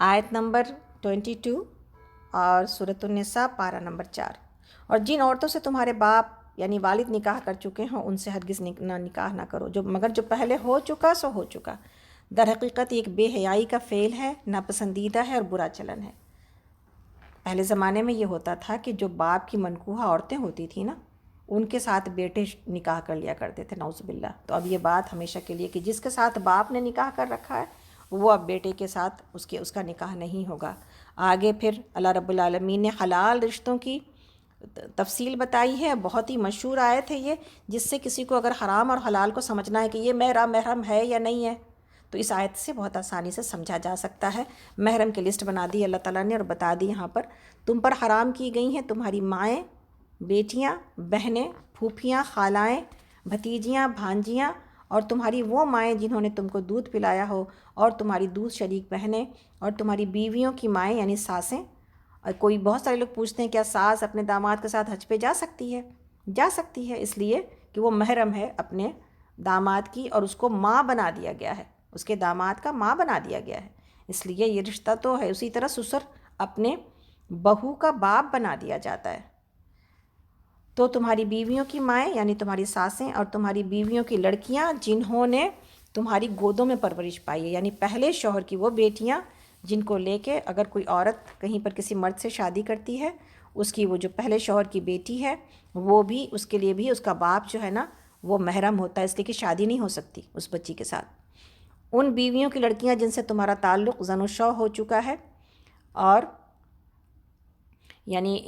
آیت نمبر 22 اور سورۃ النساء پارہ نمبر 4۔ اور جن عورتوں سے تمہارے باپ یعنی والد نکاح کر چکے ہوں ان سے ہرگز نکاح نہ کرو، مگر جو پہلے ہو چکا سو ہو چکا۔ در حقیقت ایک بے حیائی کا فعل ہے، ناپسندیدہ ہے اور برا چلن ہے۔ پہلے زمانے میں یہ ہوتا تھا کہ جو باپ کی منکوحہ عورتیں ہوتی تھیں نا، ان کے ساتھ بیٹے نکاح کر لیا کرتے تھے، نعوذ باللہ۔ تو اب یہ بات ہمیشہ کے لیے کہ جس کے ساتھ باپ نے نکاح کر رکھا ہے وہ اب بیٹے کے ساتھ اس کا نکاح نہیں ہوگا۔ آگے پھر اللہ رب العالمین نے حلال رشتوں کی تفصیل بتائی ہے، بہت ہی مشہور آیت ہے یہ، جس سے کسی کو اگر حرام اور حلال کو سمجھنا ہے کہ یہ میرا محرم ہے یا نہیں ہے تو اس آیت سے بہت آسانی سے سمجھا جا سکتا ہے۔ محرم کی لسٹ بنا دی اللہ تعالیٰ نے اور بتا دی یہاں پر تم پر حرام کی گئی ہیں تمہاری مائیں، بیٹیاں، بہنیں، پھوپھیاں، خالائیں، بھتیجیاں، بھانجیاں، اور تمہاری وہ مائیں جنہوں نے تم کو دودھ پلایا ہو، اور تمہاری دودھ شریک بہنیں، اور تمہاری بیویوں کی مائیں یعنی ساسیں۔ اور بہت سارے لوگ پوچھتے ہیں کیا ساس اپنے داماد کے ساتھ حج پہ جا سکتی ہے؟ جا سکتی ہے، اس لیے کہ وہ محرم ہے اپنے داماد کی، اور اس کو ماں بنا دیا گیا ہے، اس کے داماد کا ماں بنا دیا گیا ہے، اس لیے یہ رشتہ تو ہے۔ اسی طرح سسر اپنے بہو کا باپ بنا دیا جاتا ہے۔ تو تمہاری بیویوں کی مائیں یعنی تمہاری ساسیں، اور تمہاری بیویوں کی لڑکیاں جنہوں نے تمہاری گودوں میں پرورش پائی ہے، یعنی پہلے شوہر کی وہ بیٹیاں جن کو لے کے اگر کوئی عورت کہیں پر کسی مرد سے شادی کرتی ہے، اس کی وہ جو پہلے شوہر کی بیٹی ہے وہ بھی، اس کے لیے بھی اس کا باپ جو ہے نا وہ محرم ہوتا ہے، اس لیے کہ شادی نہیں ہو سکتی اس بچی کے ساتھ۔ ان بیویوں کی لڑکیاں جن سے تمہارا تعلق زن و شو ہو چکا ہے، اور یعنی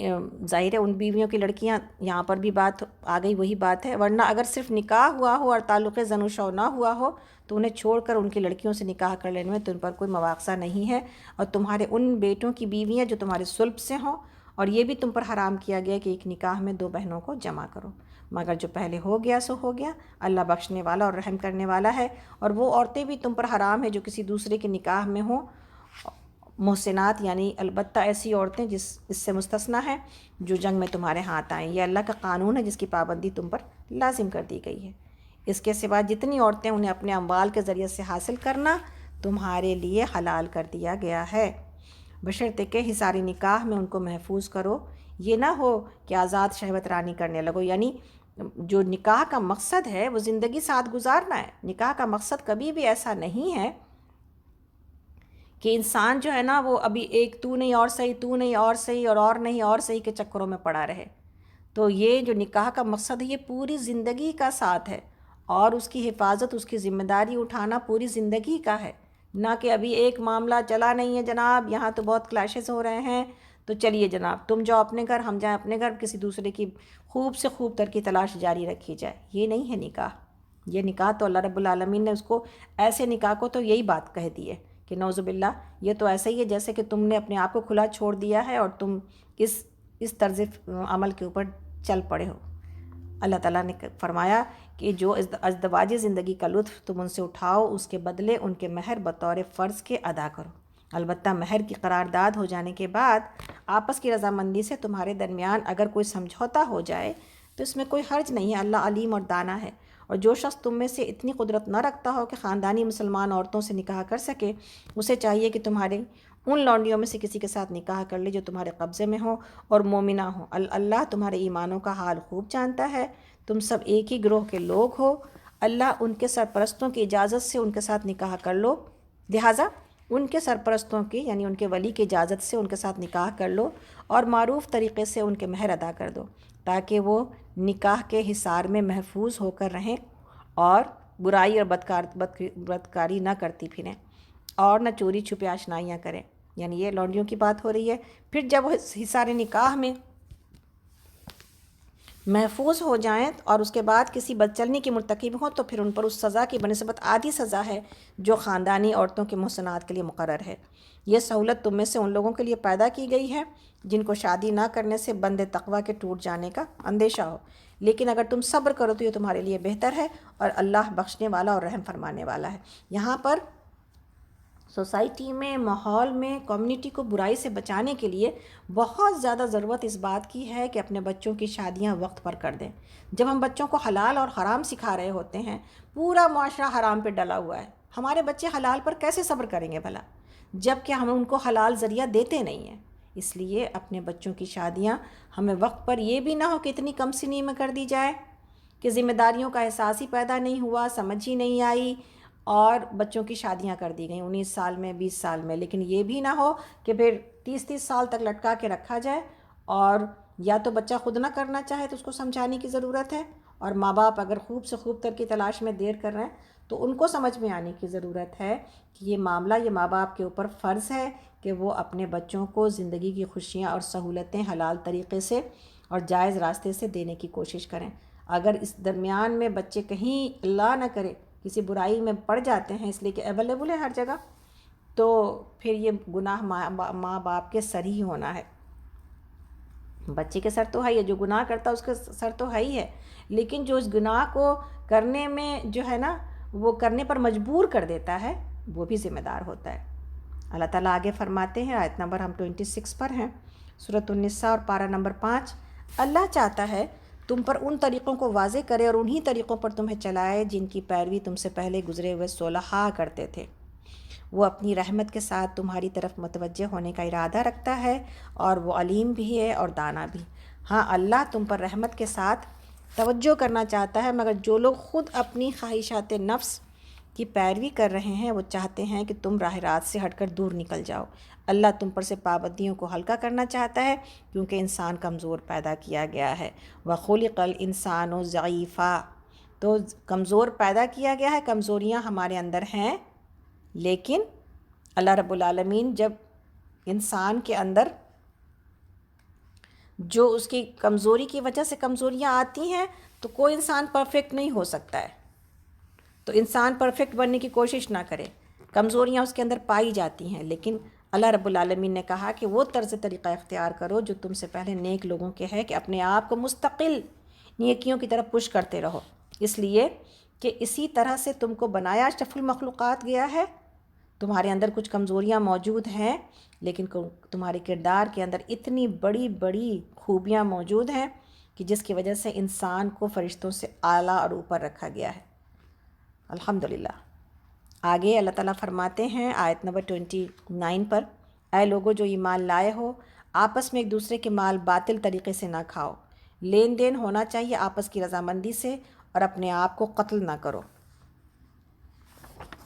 ظاہر ہے ان بیویوں کی لڑکیاں، یہاں پر بھی بات آ گئی وہی بات ہے، ورنہ اگر صرف نکاح ہوا ہو اور تعلق زن و شو نہ ہوا ہو تو انہیں چھوڑ کر ان کی لڑکیوں سے نکاح کر لینے میں تو ان پر کوئی مواخذہ نہیں ہے۔ اور تمہارے ان بیٹوں کی بیویاں جو تمہارے صلب سے ہوں، اور یہ بھی تم پر حرام کیا گیا کہ ایک نکاح میں 2 بہنوں کو جمع کرو، مگر جو پہلے ہو گیا سو ہو گیا۔ اللہ بخشنے والا اور رحم کرنے والا ہے۔ اور وہ عورتیں بھی تم پر حرام ہے جو کسی دوسرے کے نکاح میں ہوں، محسنات یعنی البتہ ایسی عورتیں اس سے مستثنیٰ ہیں جو جنگ میں تمہارے ہاتھ آئیں۔ یہ اللہ کا قانون ہے جس کی پابندی تم پر لازم کر دی گئی ہے۔ اس کے سوا جتنی عورتیں انہیں اپنے اموال کے ذریعے سے حاصل کرنا تمہارے لیے حلال کر دیا گیا ہے، بشرطے کہ حصار نکاح میں ان کو محفوظ کرو۔ یہ نہ ہو کہ آزاد شہوت رانی کرنے لگو، یعنی جو نکاح کا مقصد ہے وہ زندگی ساتھ گزارنا ہے۔ نکاح کا مقصد کبھی بھی ایسا نہیں ہے کہ انسان جو ہے نا وہ ابھی ایک تو نہیں اور صحیح، تو نہیں اور صحیح، اور نہیں اور صحیح کے چکروں میں پڑا رہے۔ تو یہ جو نکاح کا مقصد ہے یہ پوری زندگی کا ساتھ ہے، اور اس کی حفاظت، اس کی ذمہ داری اٹھانا پوری زندگی کا ہے، نہ کہ ابھی ایک معاملہ چلا نہیں ہے جناب، یہاں تو بہت کلیشز ہو رہے ہیں تو چلیے جناب تم جاؤ اپنے گھر، ہم جائیں اپنے گھر، کسی دوسرے کی خوب سے خوب تر کی تلاش جاری رکھی جائے۔ یہ نہیں ہے نکاح۔ یہ نکاح تو اللہ رب العالمین نے اس کو، ایسے نکاح کو تو یہی بات کہہ دی ہے کہ نعوذ باللہ یہ تو ایسا ہی ہے جیسے کہ تم نے اپنے آپ کو کھلا چھوڑ دیا ہے اور تم اس طرز عمل کے اوپر چل پڑے ہو۔ اللہ تعالیٰ نے فرمایا کہ جو ازدواجی زندگی کا لطف تم ان سے اٹھاؤ اس کے بدلے ان کے مہر بطور فرض کے ادا کرو، البتہ مہر کی قرارداد ہو جانے کے بعد آپس کی رضامندی سے تمہارے درمیان اگر کوئی سمجھوتا ہو جائے تو اس میں کوئی حرج نہیں ہے، اللہ علیم اور دانا ہے۔ اور جو شخص تم میں سے اتنی قدرت نہ رکھتا ہو کہ خاندانی مسلمان عورتوں سے نکاح کر سکے، اسے چاہیے کہ تمہارے ان لونڈیوں میں سے کسی کے ساتھ نکاح کر لے جو تمہارے قبضے میں ہوں اور مومنہ ہوں۔ اللہ تمہارے ایمانوں کا حال خوب جانتا ہے، تم سب ایک ہی گروہ کے لوگ ہو۔ اللہ ان کے سرپرستوں کی اجازت سے ان کے ساتھ نکاح کر لو، لہٰذا ان کے سرپرستوں کی یعنی ان کے ولی کی اجازت سے ان کے ساتھ نکاح کر لو، اور معروف طریقے سے ان کے مہر ادا کر دو تاکہ وہ نکاح کے حصار میں محفوظ ہو کر رہیں اور برائی اور بدکاری نہ کرتی پھریں، اور نہ چوری چھپے آشنائیاں کریں، یعنی یہ لونڈیوں کی بات ہو رہی ہے۔ پھر جب وہ حصار نکاح میں محفوظ ہو جائیں اور اس کے بعد کسی بدچلنی کی مرتکب ہوں تو پھر ان پر اس سزا کی بنسبت آدھی سزا ہے جو خاندانی عورتوں کے محسنات کے لیے مقرر ہے۔ یہ سہولت تم میں سے ان لوگوں کے لیے پیدا کی گئی ہے جن کو شادی نہ کرنے سے بند تقویٰ کے ٹوٹ جانے کا اندیشہ ہو، لیکن اگر تم صبر کرو تو یہ تمہارے لیے بہتر ہے، اور اللہ بخشنے والا اور رحم فرمانے والا ہے۔ یہاں پر سوسائٹی میں، ماحول میں، کمیونٹی کو برائی سے بچانے کے لیے بہت زیادہ ضرورت اس بات کی ہے کہ اپنے بچوں کی شادیاں وقت پر کر دیں۔ جب ہم بچوں کو حلال اور حرام سکھا رہے ہوتے ہیں، پورا معاشرہ حرام پہ ڈلا ہوا ہے، ہمارے بچے حلال پر کیسے صبر کریں گے بھلا؟ جب کہ ہم ان کو حلال ذریعہ دیتے نہیں ہیں۔ اس لیے اپنے بچوں کی شادیاں ہمیں وقت پر یہ بھی نہ ہو کہ اتنی کم سنی میں کر دی جائے کہ ذمہ داریوں کا احساس ہی پیدا نہیں ہوا، سمجھ ہی نہیں آئی اور بچوں کی شادیاں کر دی گئیں 19 سال میں 20 سال میں۔ لیکن یہ بھی نہ ہو کہ پھر 30 سال تک لٹکا کے رکھا جائے، اور یا تو بچہ خود نہ کرنا چاہے تو اس کو سمجھانے کی ضرورت ہے، اور ماں باپ اگر خوب سے خوب تر کی تلاش میں دیر کر رہے ہیں تو ان کو سمجھ میں آنے کی ضرورت ہے کہ یہ معاملہ یہ ماں باپ کے اوپر فرض ہے کہ وہ اپنے بچوں کو زندگی کی خوشیاں اور سہولتیں حلال طریقے سے اور جائز راستے سے دینے کی کوشش کریں۔ اگر اس درمیان میں بچے کہیں اللہ نہ کرے کسی برائی میں پڑ جاتے ہیں، اس لیے کہ اویلیبل ہے ہر جگہ، تو پھر یہ گناہ ماں باپ کے سر ہی ہونا ہے۔ بچے کے سر تو ہے، یہ جو گناہ کرتا ہے اس کے سر تو ہے ہی ہے، لیکن جو اس گناہ کو کرنے میں جو ہے نا وہ کرنے پر مجبور کر دیتا ہے وہ بھی ذمہ دار ہوتا ہے۔ اللہ تعالیٰ آگے فرماتے ہیں، آیت نمبر ہم 26 پر ہیں، سورۃ النساء اور پارہ نمبر 5۔ اللہ چاہتا ہے تم پر ان طریقوں کو واضح کرے اور انہی طریقوں پر تمہیں چلائے جن کی پیروی تم سے پہلے گزرے ہوئے صلحاء کرتے تھے۔ وہ اپنی رحمت کے ساتھ تمہاری طرف متوجہ ہونے کا ارادہ رکھتا ہے اور وہ علیم بھی ہے اور دانا بھی۔ ہاں، اللہ تم پر رحمت کے ساتھ توجہ کرنا چاہتا ہے، مگر جو لوگ خود اپنی خواہشات نفس کی پیروی کر رہے ہیں وہ چاہتے ہیں کہ تم راہ راست سے ہٹ کر دور نکل جاؤ۔ اللہ تم پر سے پابندیوں کو ہلکا کرنا چاہتا ہے کیونکہ انسان کمزور پیدا کیا گیا ہے۔ وَخُلِقَ الْإِنسَانُ ضَعِيفًا، تو کمزور پیدا کیا گیا ہے، کمزوریاں ہمارے اندر ہیں، لیکن اللہ رب العالمین جب انسان کے اندر جو اس کی کمزوری کی وجہ سے کمزوریاں آتی ہیں تو کوئی انسان پرفیکٹ نہیں ہو سکتا ہے، تو انسان پرفیکٹ بننے کی کوشش نہ کرے، کمزوریاں اس کے اندر پائی جاتی ہیں، لیکن اللہ رب العالمین نے کہا کہ وہ طرز طریقہ اختیار کرو جو تم سے پہلے نیک لوگوں کے ہے کہ اپنے آپ کو مستقل نیکیوں کی طرف پش کرتے رہو، اس لیے کہ اسی طرح سے تم کو بنایا اشرف المخلوقات گیا ہے۔ تمہارے اندر کچھ کمزوریاں موجود ہیں، لیکن تمہارے کردار کے اندر اتنی بڑی بڑی خوبیاں موجود ہیں کہ جس کی وجہ سے انسان کو فرشتوں سے اعلیٰ اور اوپر رکھا گیا ہے۔ الحمدللہ۔ آگے اللہ تعالیٰ فرماتے ہیں آیت نمبر 29 پر، اے لوگو جو ایمان لائے ہو، آپس میں ایک دوسرے کے مال باطل طریقے سے نہ کھاؤ، لین دین ہونا چاہیے آپس کی رضامندی سے، اور اپنے آپ کو قتل نہ کرو،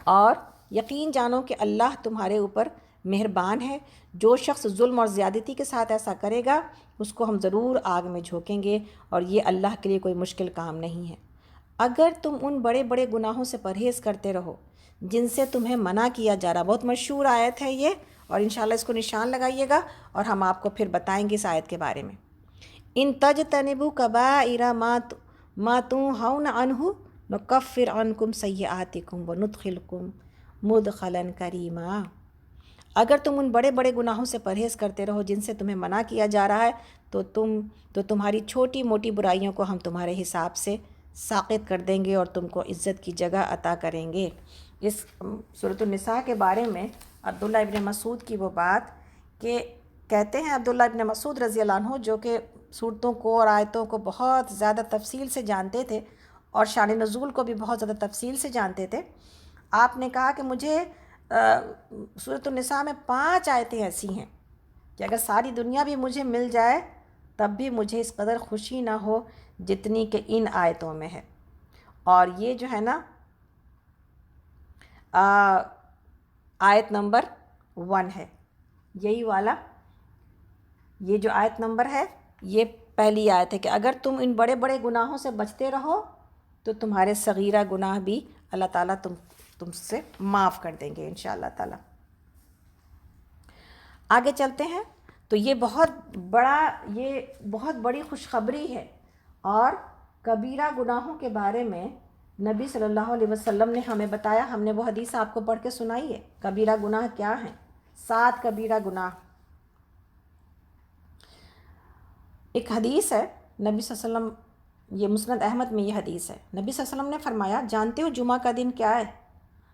اور یقین جانو کہ اللہ تمہارے اوپر مہربان ہے۔ جو شخص ظلم اور زیادتی کے ساتھ ایسا کرے گا اس کو ہم ضرور آگ میں جھونکیں گے، اور یہ اللہ کے لیے کوئی مشکل کام نہیں ہے۔ اگر تم ان بڑے بڑے گناہوں سے پرہیز کرتے رہو جن سے تمہیں منع کیا جا رہا، بہت مشہور آیت ہے یہ، اور انشاءاللہ اس کو نشان لگائیے گا اور ہم آپ کو پھر بتائیں گے اس آیت کے بارے میں۔ ان تجتنبوا کبائر ما تنہون عنہ نکفر عنکم سیئاتکم وندخلکم مدخلا کریما۔ اگر تم ان بڑے بڑے گناہوں سے پرہیز کرتے رہو جن سے تمہیں منع کیا جا رہا ہے تو تمہاری چھوٹی موٹی برائیوں کو ہم تمہارے حساب سے ساقط کر دیں گے اور تم کو عزت کی جگہ عطا کریں گے۔ اس سورۃ النساء کے بارے میں عبداللہ ابن مسعود کی وہ بات کہ کہتے ہیں عبداللہ ابن مسعود رضی اللہ عنہ، جو کہ صورتوں کو اور آیتوں کو بہت زیادہ تفصیل سے جانتے تھے اور شان نزول کو بھی بہت زیادہ تفصیل سے جانتے تھے، آپ نے کہا کہ مجھے سورۃ النساء میں 5 آیتیں ایسی ہیں کہ اگر ساری دنیا بھی مجھے مل جائے تب بھی مجھے اس قدر خوشی نہ ہو جتنی کہ ان آیتوں میں ہے۔ اور یہ جو ہے نا آیت نمبر 1 ہے، یہی والا، یہ جو آیت نمبر ہے یہ پہلی آیت ہے کہ اگر تم ان بڑے بڑے گناہوں سے بچتے رہو تو تمہارے صغیرہ گناہ بھی اللہ تعالیٰ تم سے معاف کر دیں گے انشاءاللہ تعالیٰ۔ آگے چلتے ہیں، تو یہ بہت بڑی خوشخبری ہے، اور کبیرہ گناہوں کے بارے میں نبی صلی اللہ علیہ وسلم نے ہمیں بتایا، ہم نے وہ حدیث آپ کو پڑھ کے سنائی ہے۔ کبیرہ گناہ کیا ہیں؟ 7 کبیرہ گناہ۔ ایک حدیث ہے نبی صلی اللہ علیہ وسلم، یہ مسند احمد میں یہ حدیث ہے، نبی صلی اللہ علیہ وسلم نے فرمایا، جانتے ہو جمعہ کا دن کیا ہے؟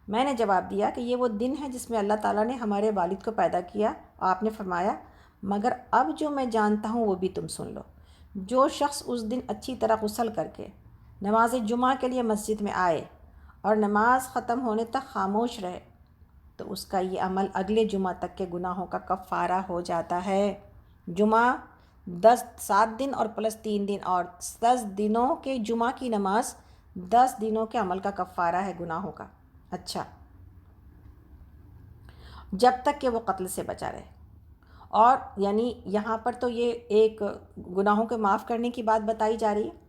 میں نے جواب دیا کہ یہ وہ دن ہے جس میں اللہ تعالیٰ نے ہمارے والد کو پیدا کیا۔ آپ نے فرمایا، مگر اب جو میں جانتا ہوں وہ بھی تم سن لو۔ جو شخص اس دن اچھی طرح غسل کر کے نماز جمعہ کے لیے مسجد میں آئے اور نماز ختم ہونے تک خاموش رہے تو اس کا یہ عمل اگلے جمعہ تک کے گناہوں کا کفارہ ہو جاتا ہے۔ جمعہ 7 دن اور پلس 3 دن، اور 10 دنوں کے جمعہ کی نماز 10 دنوں کے عمل کا کفارہ ہے گناہوں کا۔ اچھا، جب تک کہ وہ قتل سے بچا رہے، اور یعنی یہاں پر تو یہ ایک گناہوں کے معاف کرنے کی بات بتائی جا رہی ہے۔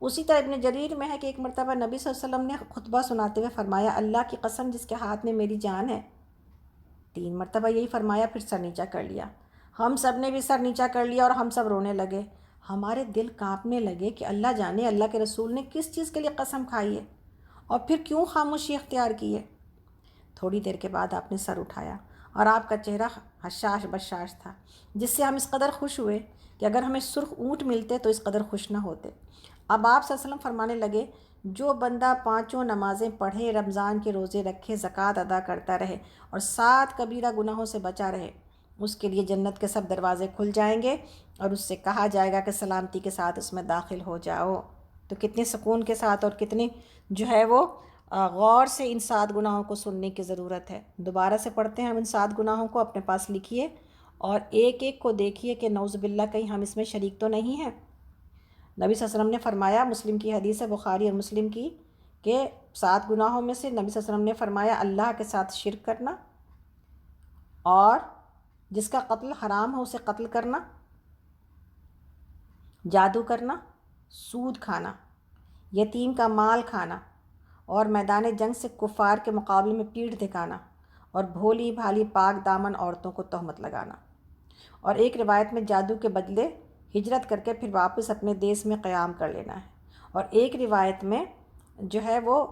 اسی طرح ابن جریر میں ہے کہ ایک مرتبہ نبی صلی اللہ علیہ وسلم نے خطبہ سناتے ہوئے فرمایا، اللہ کی قسم جس کے ہاتھ میں میری جان ہے، 3 مرتبہ یہی فرمایا، پھر سر نیچا کر لیا۔ ہم سب نے بھی سر نیچا کر لیا اور ہم سب رونے لگے، ہمارے دل کانپنے لگے کہ اللہ جانے اللہ کے رسول نے کس چیز کے لیے قسم کھائی ہے اور پھر کیوں خاموشی اختیار کی ہے۔ تھوڑی دیر کے بعد آپ نے سر اٹھایا اور آپ کا چہرہ حشاش بشاش تھا، جس سے ہم اس قدر خوش ہوئے کہ اگر ہمیں سرخ اونٹ ملتے تو اس قدر خوش نہ ہوتے۔ اب آپ صلی اللہ علیہ وسلم فرمانے لگے، جو بندہ 5 نمازیں پڑھے، رمضان کے روزے رکھے، زکوٰۃ ادا کرتا رہے اور 7 کبیرہ گناہوں سے بچا رہے، اس کے لیے جنت کے سب دروازے کھل جائیں گے اور اس سے کہا جائے گا کہ سلامتی کے ساتھ اس میں داخل ہو جاؤ۔ تو کتنے سکون کے ساتھ اور کتنے جو ہے وہ غور سے ان 7 گناہوں کو سننے کی ضرورت ہے۔ دوبارہ سے پڑھتے ہیں ہم ان 7 گناہوں کو، اپنے پاس لکھیے اور ایک ایک کو دیکھیے کہ نعوذ باللہ کہیں ہم اس میں شریک تو نہیں ہیں۔ نبی صلی اللہ علیہ وسلم نے فرمایا، مسلم کی حدیث ہے، بخاری اور مسلم کی، کہ 7 گناہوں میں سے نبی صلی اللہ علیہ وسلم نے فرمایا اللہ کے ساتھ شرک کرنا، اور جس کا قتل حرام ہو اسے قتل کرنا، جادو کرنا، سود کھانا، یتیم کا مال کھانا، اور میدان جنگ سے کفار کے مقابلے میں پیٹھ دکھانا، اور بھولی بھالی پاک دامن عورتوں کو تہمت لگانا۔ اور ایک روایت میں جادو کے بدلے ہجرت کر کے پھر واپس اپنے دیس میں قیام کر لینا ہے، اور ایک روایت میں جو ہے وہ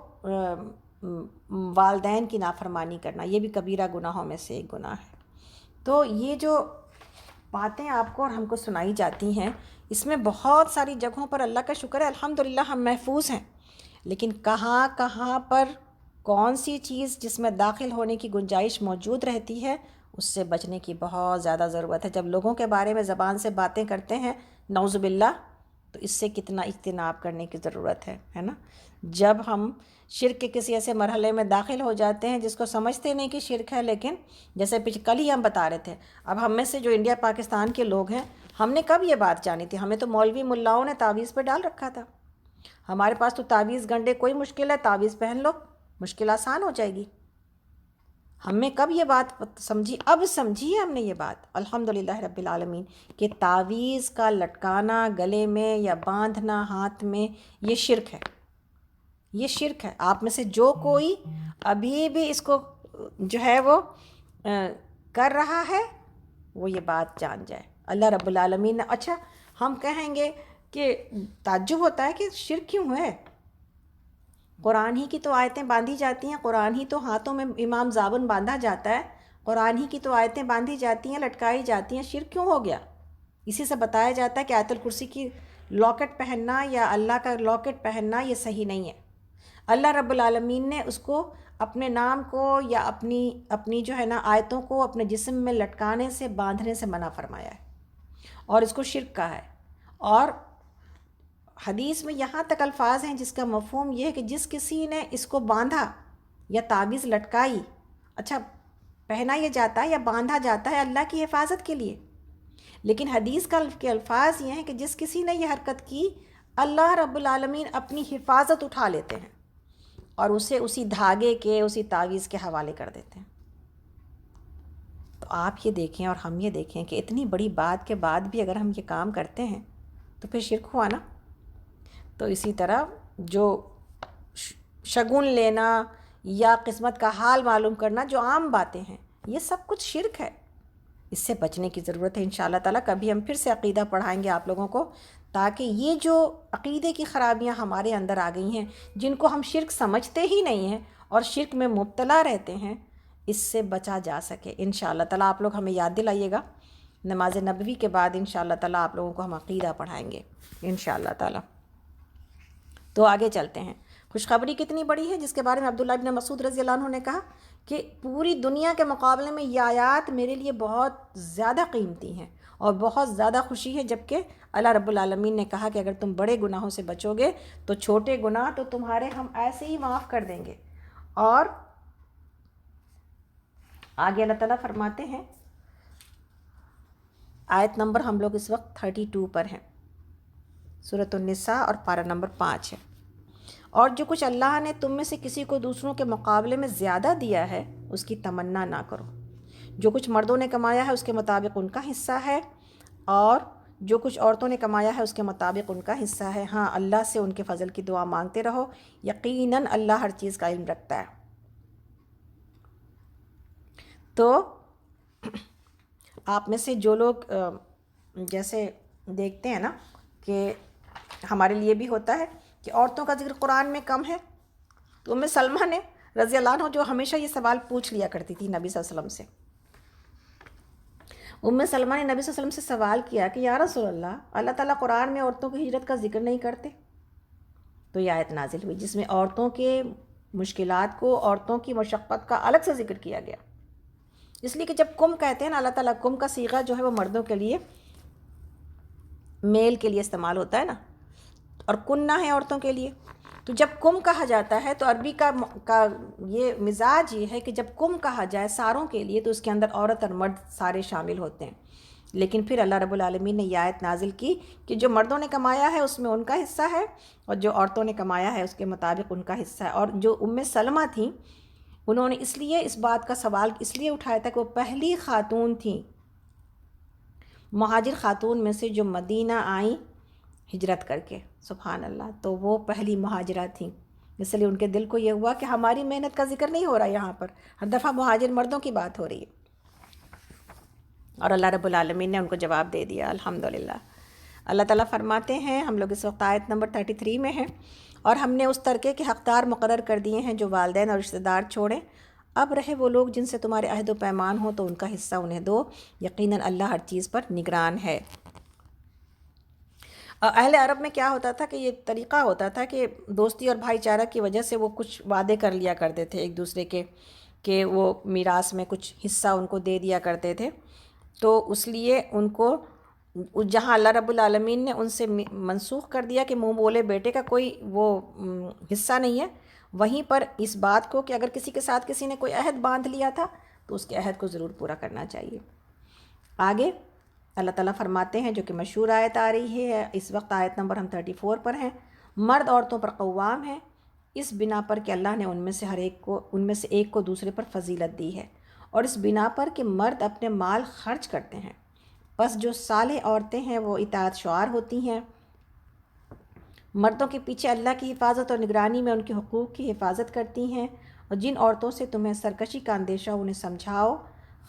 والدین کی نافرمانی کرنا، یہ بھی کبیرہ گناہوں میں سے ایک گناہ ہے۔ تو یہ جو باتیں آپ کو اور ہم کو سنائی جاتی ہیں، اس میں بہت ساری جگہوں پر اللہ کا شکر ہے الحمدللہ ہم محفوظ ہیں، لیکن کہاں کہاں پر کون سی چیز جس میں داخل ہونے کی گنجائش موجود رہتی ہے، اس سے بچنے کی بہت زیادہ ضرورت ہے۔ جب لوگوں کے بارے میں زبان سے باتیں کرتے ہیں نعوذ باللہ، تو اس سے کتنا اجتناب کرنے کی ضرورت ہے نا۔ جب ہم شرک کے کسی ایسے مرحلے میں داخل ہو جاتے ہیں جس کو سمجھتے نہیں کہ شرک ہے، لیکن جیسے کل ہی ہم بتا رہے تھے، اب ہم میں سے جو انڈیا پاکستان کے لوگ ہیں، ہم نے کب یہ بات جانی تھی؟ ہمیں تو مولوی ملاؤں نے تعویذ پہ ڈال رکھا تھا، ہمارے پاس تو تعویذ گنڈے کوئی مشکل ہے، تعویذ پہن لو مشکل آسان ہو جائے گی۔ ہم نے کب یہ بات سمجھی؟ اب سمجھی ہے ہم نے یہ بات الحمدللہ رب العالمین، کہ تعویذ کا لٹکانا گلے میں یا باندھنا ہاتھ میں یہ شرک ہے، یہ شرک ہے۔ آپ میں سے جو کوئی ابھی بھی اس کو جو ہے وہ کر رہا ہے، وہ یہ بات جان جائے اللہ رب العالمین نے۔ اچھا، ہم کہیں گے کہ تعجب ہوتا ہے کہ شرک کیوں ہے؟ قرآن ہی کی تو آیتیں باندھی جاتی ہیں، قرآن ہی تو ہاتھوں میں امام زابن باندھا جاتا ہے، قرآن ہی کی تو آیتیں باندھی جاتی ہیں، لٹکائی جاتی ہیں، شرک کیوں ہو گیا؟ اسی سے بتایا جاتا ہے کہ آیت الکرسی کی لاکٹ پہننا یا اللہ کا لاکٹ پہننا یہ صحیح نہیں ہے۔ اللہ رب العالمین نے اس کو اپنے نام کو یا اپنی جو ہے نا آیتوں کو اپنے جسم میں لٹکانے سے باندھنے سے منع فرمایا ہے، اور اس کو شرک کہا ہے۔ اور حدیث میں یہاں تک الفاظ ہیں جس کا مفہوم یہ ہے کہ جس کسی نے اس کو باندھا یا تعویذ لٹکائی، اچھا پہنا یہ جاتا ہے یا باندھا جاتا ہے اللہ کی حفاظت کے لیے، لیکن حدیث کے الفاظ یہ ہیں کہ جس کسی نے یہ حرکت کی، اللہ رب العالمین اپنی حفاظت اٹھا لیتے ہیں اور اسے اسی دھاگے کے، اسی تعویذ کے حوالے کر دیتے ہیں۔ تو آپ یہ دیکھیں اور ہم یہ دیکھیں کہ اتنی بڑی بات کے بعد بھی اگر ہم یہ کام کرتے ہیں تو پھر شرک ہوا نا۔ تو اسی طرح جو شگن لینا یا قسمت کا حال معلوم کرنا جو عام باتیں ہیں، یہ سب کچھ شرک ہے، اس سے بچنے کی ضرورت ہے۔ انشاءاللہ تعالیٰ کبھی ہم پھر سے عقیدہ پڑھائیں گے آپ لوگوں کو، تاکہ یہ جو عقیدے کی خرابیاں ہمارے اندر آ گئی ہیں، جن کو ہم شرک سمجھتے ہی نہیں ہیں اور شرک میں مبتلا رہتے ہیں، اس سے بچا جا سکے۔ انشاءاللہ تعالیٰ آپ لوگ ہمیں یاد دلائیے گا، نماز نبوی کے بعد انشاءاللہ تعالیٰ آپ لوگوں کو ہم عقیدہ پڑھائیں گے انشاءاللہ تعالیٰ۔ تو آگے چلتے ہیں۔ خوشخبری کتنی بڑی ہے، جس کے بارے میں عبداللہ ابن مسعود رضی اللہ عنہ نے کہا کہ پوری دنیا کے مقابلے میں یہ آیات میرے لیے بہت زیادہ قیمتی ہیں اور بہت زیادہ خوشی ہے، جبکہ اللہ رب العالمین نے کہا کہ اگر تم بڑے گناہوں سے بچو گے تو چھوٹے گناہ تو تمہارے ہم ایسے ہی معاف کر دیں گے، اور آگے اللہ تعالیٰ فرماتے ہیں، آیت نمبر ہم لوگ اس وقت 32 پر ہیں، سورۃ النساء اور پارہ نمبر 5 ہے۔ اور جو کچھ اللہ نے تم میں سے کسی کو دوسروں کے مقابلے میں زیادہ دیا ہے اس کی تمنا نہ کرو۔ جو کچھ مردوں نے کمایا ہے اس کے مطابق ان کا حصہ ہے، اور جو کچھ عورتوں نے کمایا ہے اس کے مطابق ان کا حصہ ہے۔ ہاں، اللہ سے ان کے فضل کی دعا مانگتے رہو، یقیناً اللہ ہر چیز کا علم رکھتا ہے۔ تو آپ میں سے جو لوگ جیسے دیکھتے ہیں نا کہ ہمارے لیے بھی ہوتا ہے کہ عورتوں کا ذکر قرآن میں کم ہے، تو ام سلمہ نے رضی اللہ عنہ جو ہمیشہ یہ سوال پوچھ لیا کرتی تھی نبی صلی اللہ علیہ وسلم سے، ام سلمہ نے نبی صلی اللہ علیہ وسلم سے سوال کیا کہ یا رسول اللہ تعالیٰ قرآن میں عورتوں کی ہجرت کا ذکر نہیں کرتے؟ تو یہ آیت نازل ہوئی جس میں عورتوں کے مشکلات کو، عورتوں کی مشقت کا الگ سے ذکر کیا گیا۔ اس لیے کہ جب کم کہتے ہیں نا، اللہ تعالیٰ کم کا صیغہ جو ہے وہ مردوں کے لیے، میل کے لیے استعمال ہوتا ہے نا، اور کننا ہے عورتوں کے لیے۔ تو جب کم کہا جاتا ہے تو عربی کا یہ مزاج یہ ہے کہ جب کم کہا جائے ساروں کے لیے تو اس کے اندر عورت اور مرد سارے شامل ہوتے ہیں۔ لیکن پھر اللہ رب العالمین نے یہ آیت نازل کی کہ جو مردوں نے کمایا ہے اس میں ان کا حصہ ہے، اور جو عورتوں نے کمایا ہے اس کے مطابق ان کا حصہ ہے۔ اور جو ام سلمہ تھیں، انہوں نے اس لیے اس بات کا سوال اس لیے اٹھایا تھا کہ وہ پہلی خاتون تھیں مہاجر خاتون میں سے جو مدینہ آئیں ہجرت کر کے، سبحان اللہ، تو وہ پہلی مہاجرہ تھیں۔ اس لیے ان کے دل کو یہ ہوا کہ ہماری محنت کا ذکر نہیں ہو رہا یہاں پر، ہر دفعہ مہاجر مردوں کی بات ہو رہی ہے۔ اور اللہ رب العالمین نے ان کو جواب دے دیا، الحمدللہ۔ اللہ تعالیٰ فرماتے ہیں، ہم لوگ اس وقت آیت نمبر 33 میں ہیں، اور ہم نے اس ترکے کے حقدار مقرر کر دیے ہیں جو والدین اور رشتہ دار چھوڑیں۔ اب رہے وہ لوگ جن سے تمہارے عہد و پیمان ہو تو ان کا حصہ انہیں دو، یقیناً اللہ ہر چیز پر نگران ہے۔ اہل عرب میں کیا ہوتا تھا کہ یہ طریقہ ہوتا تھا کہ دوستی اور بھائی چارہ کی وجہ سے وہ کچھ وعدے کر لیا کرتے تھے ایک دوسرے کے، کہ وہ میراث میں کچھ حصہ ان کو دے دیا کرتے تھے۔ تو اس لیے ان کو جہاں اللہ رب العالمین نے ان سے منسوخ کر دیا کہ منہ بولے بیٹے کا کوئی وہ حصہ نہیں ہے، وہیں پر اس بات کو کہ اگر کسی کے ساتھ کسی نے کوئی عہد باندھ لیا تھا تو اس کے عہد کو ضرور پورا کرنا چاہیے۔ آگے اللہ تعالیٰ فرماتے ہیں جو کہ مشہور آیت آ رہی ہے اس وقت، آیت نمبر ہم 34 پر ہیں، مرد عورتوں پر قوام ہیں اس بنا پر کہ اللہ نے ان میں سے ایک کو دوسرے پر فضیلت دی ہے، اور اس بنا پر کہ مرد اپنے مال خرچ کرتے ہیں، بس جو صالح عورتیں ہیں وہ اطاعت شعار ہوتی ہیں، مردوں کے پیچھے اللہ کی حفاظت اور نگرانی میں ان کے حقوق کی حفاظت کرتی ہیں، اور جن عورتوں سے تمہیں سرکشی کا اندیشہ انہیں سمجھاؤ،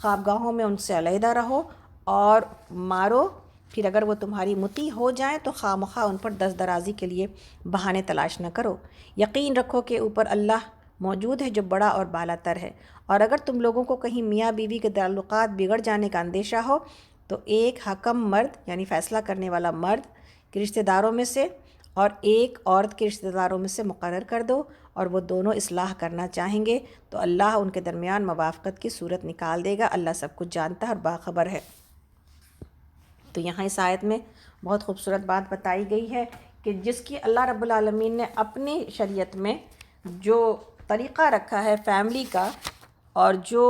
خوابگاہوں میں ان سے علیحدہ رہو اور مارو، پھر اگر وہ تمہاری مطیع ہو جائیں تو خواہ مخواہ ان پر دست درازی کے لیے بہانے تلاش نہ کرو، یقین رکھو کہ اوپر اللہ موجود ہے جو بڑا اور بالا تر ہے۔ اور اگر تم لوگوں کو کہیں میاں بیوی کے تعلقات بگڑ جانے کا اندیشہ ہو تو ایک حکم مرد یعنی فیصلہ کرنے والا مرد کے رشتہ داروں میں سے اور ایک عورت کے رشتہ داروں میں سے مقرر کر دو، اور وہ دونوں اصلاح کرنا چاہیں گے تو اللہ ان کے درمیان موافقت کی صورت نکال دے گا، اللہ سب کچھ جانتا ہے اور باخبر ہے۔ تو یہاں اس آیت میں بہت خوبصورت بات بتائی گئی ہے کہ جس کی اللہ رب العالمین نے اپنی شریعت میں جو طریقہ رکھا ہے فیملی کا، اور جو